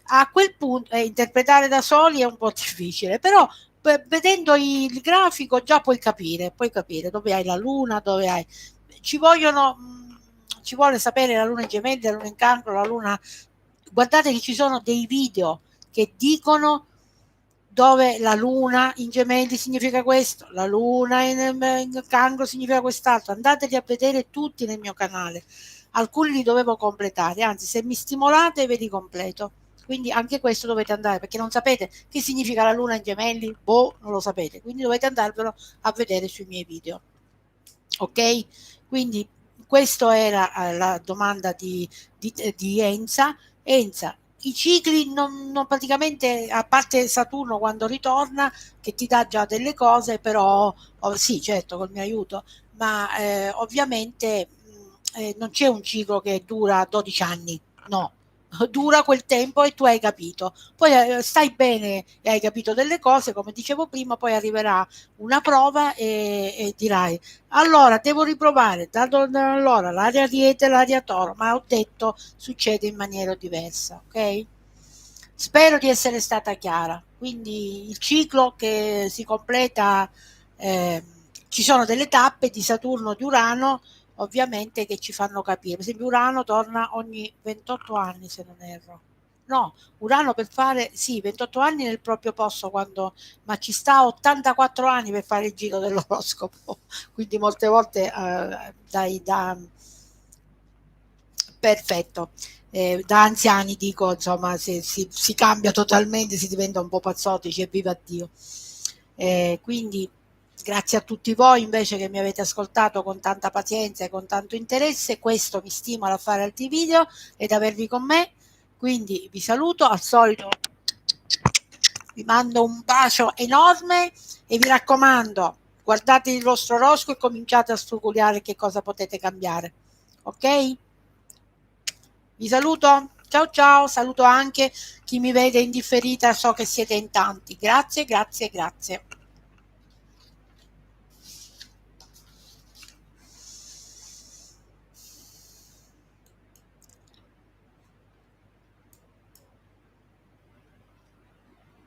a quel punto interpretare da soli è un po' difficile, però vedendo il grafico già puoi capire dove hai la luna, dove hai. Ci vogliono, ci vuole sapere la luna in gemelli, la luna in cancro, la luna. Guardate che ci sono dei video che dicono dove la luna in gemelli significa questo, la luna in cancro significa quest'altro. Andateli a vedere tutti nel mio canale. Alcuni li dovevo completare, anzi se mi stimolate ve li completo. Quindi anche questo dovete andare, perché non sapete che significa la luna in gemelli, non lo sapete, quindi dovete andarvelo a vedere sui miei video. Ok? Quindi questa era la domanda di Enza. Enza, i cicli praticamente, a parte Saturno quando ritorna, che ti dà già delle cose, però sì, certo, col mio aiuto, ma ovviamente non c'è un ciclo che dura 12 anni, no, dura quel tempo e tu hai capito. Poi stai bene e hai capito delle cose, come dicevo prima, poi arriverà una prova e dirai allora devo riprovare, allora l'aria Ariete e l'aria Toro, ma ho detto succede in maniera diversa, ok? Spero di essere stata chiara. Quindi il ciclo che si completa, eh, ci sono delle tappe di Saturno, di Urano, ovviamente, che ci fanno capire. Per esempio Urano torna ogni 28 anni, se non erro. No, Urano per fare, sì, 28 anni nel proprio posto, ma ci sta 84 anni per fare il giro dell'oroscopo, quindi molte volte perfetto. Da anziani dico, insomma, si cambia totalmente, si diventa un po' pazzotici e viva Dio. Quindi grazie a tutti voi invece che mi avete ascoltato con tanta pazienza e con tanto interesse, questo mi stimola a fare altri video ed avervi con me. Quindi vi saluto, al solito vi mando un bacio enorme e vi raccomando, guardate il vostro oroscopo e cominciate a studiare che cosa potete cambiare. Ok? Vi saluto, ciao ciao, saluto anche chi mi vede in differita, so che siete in tanti. Grazie, grazie, grazie.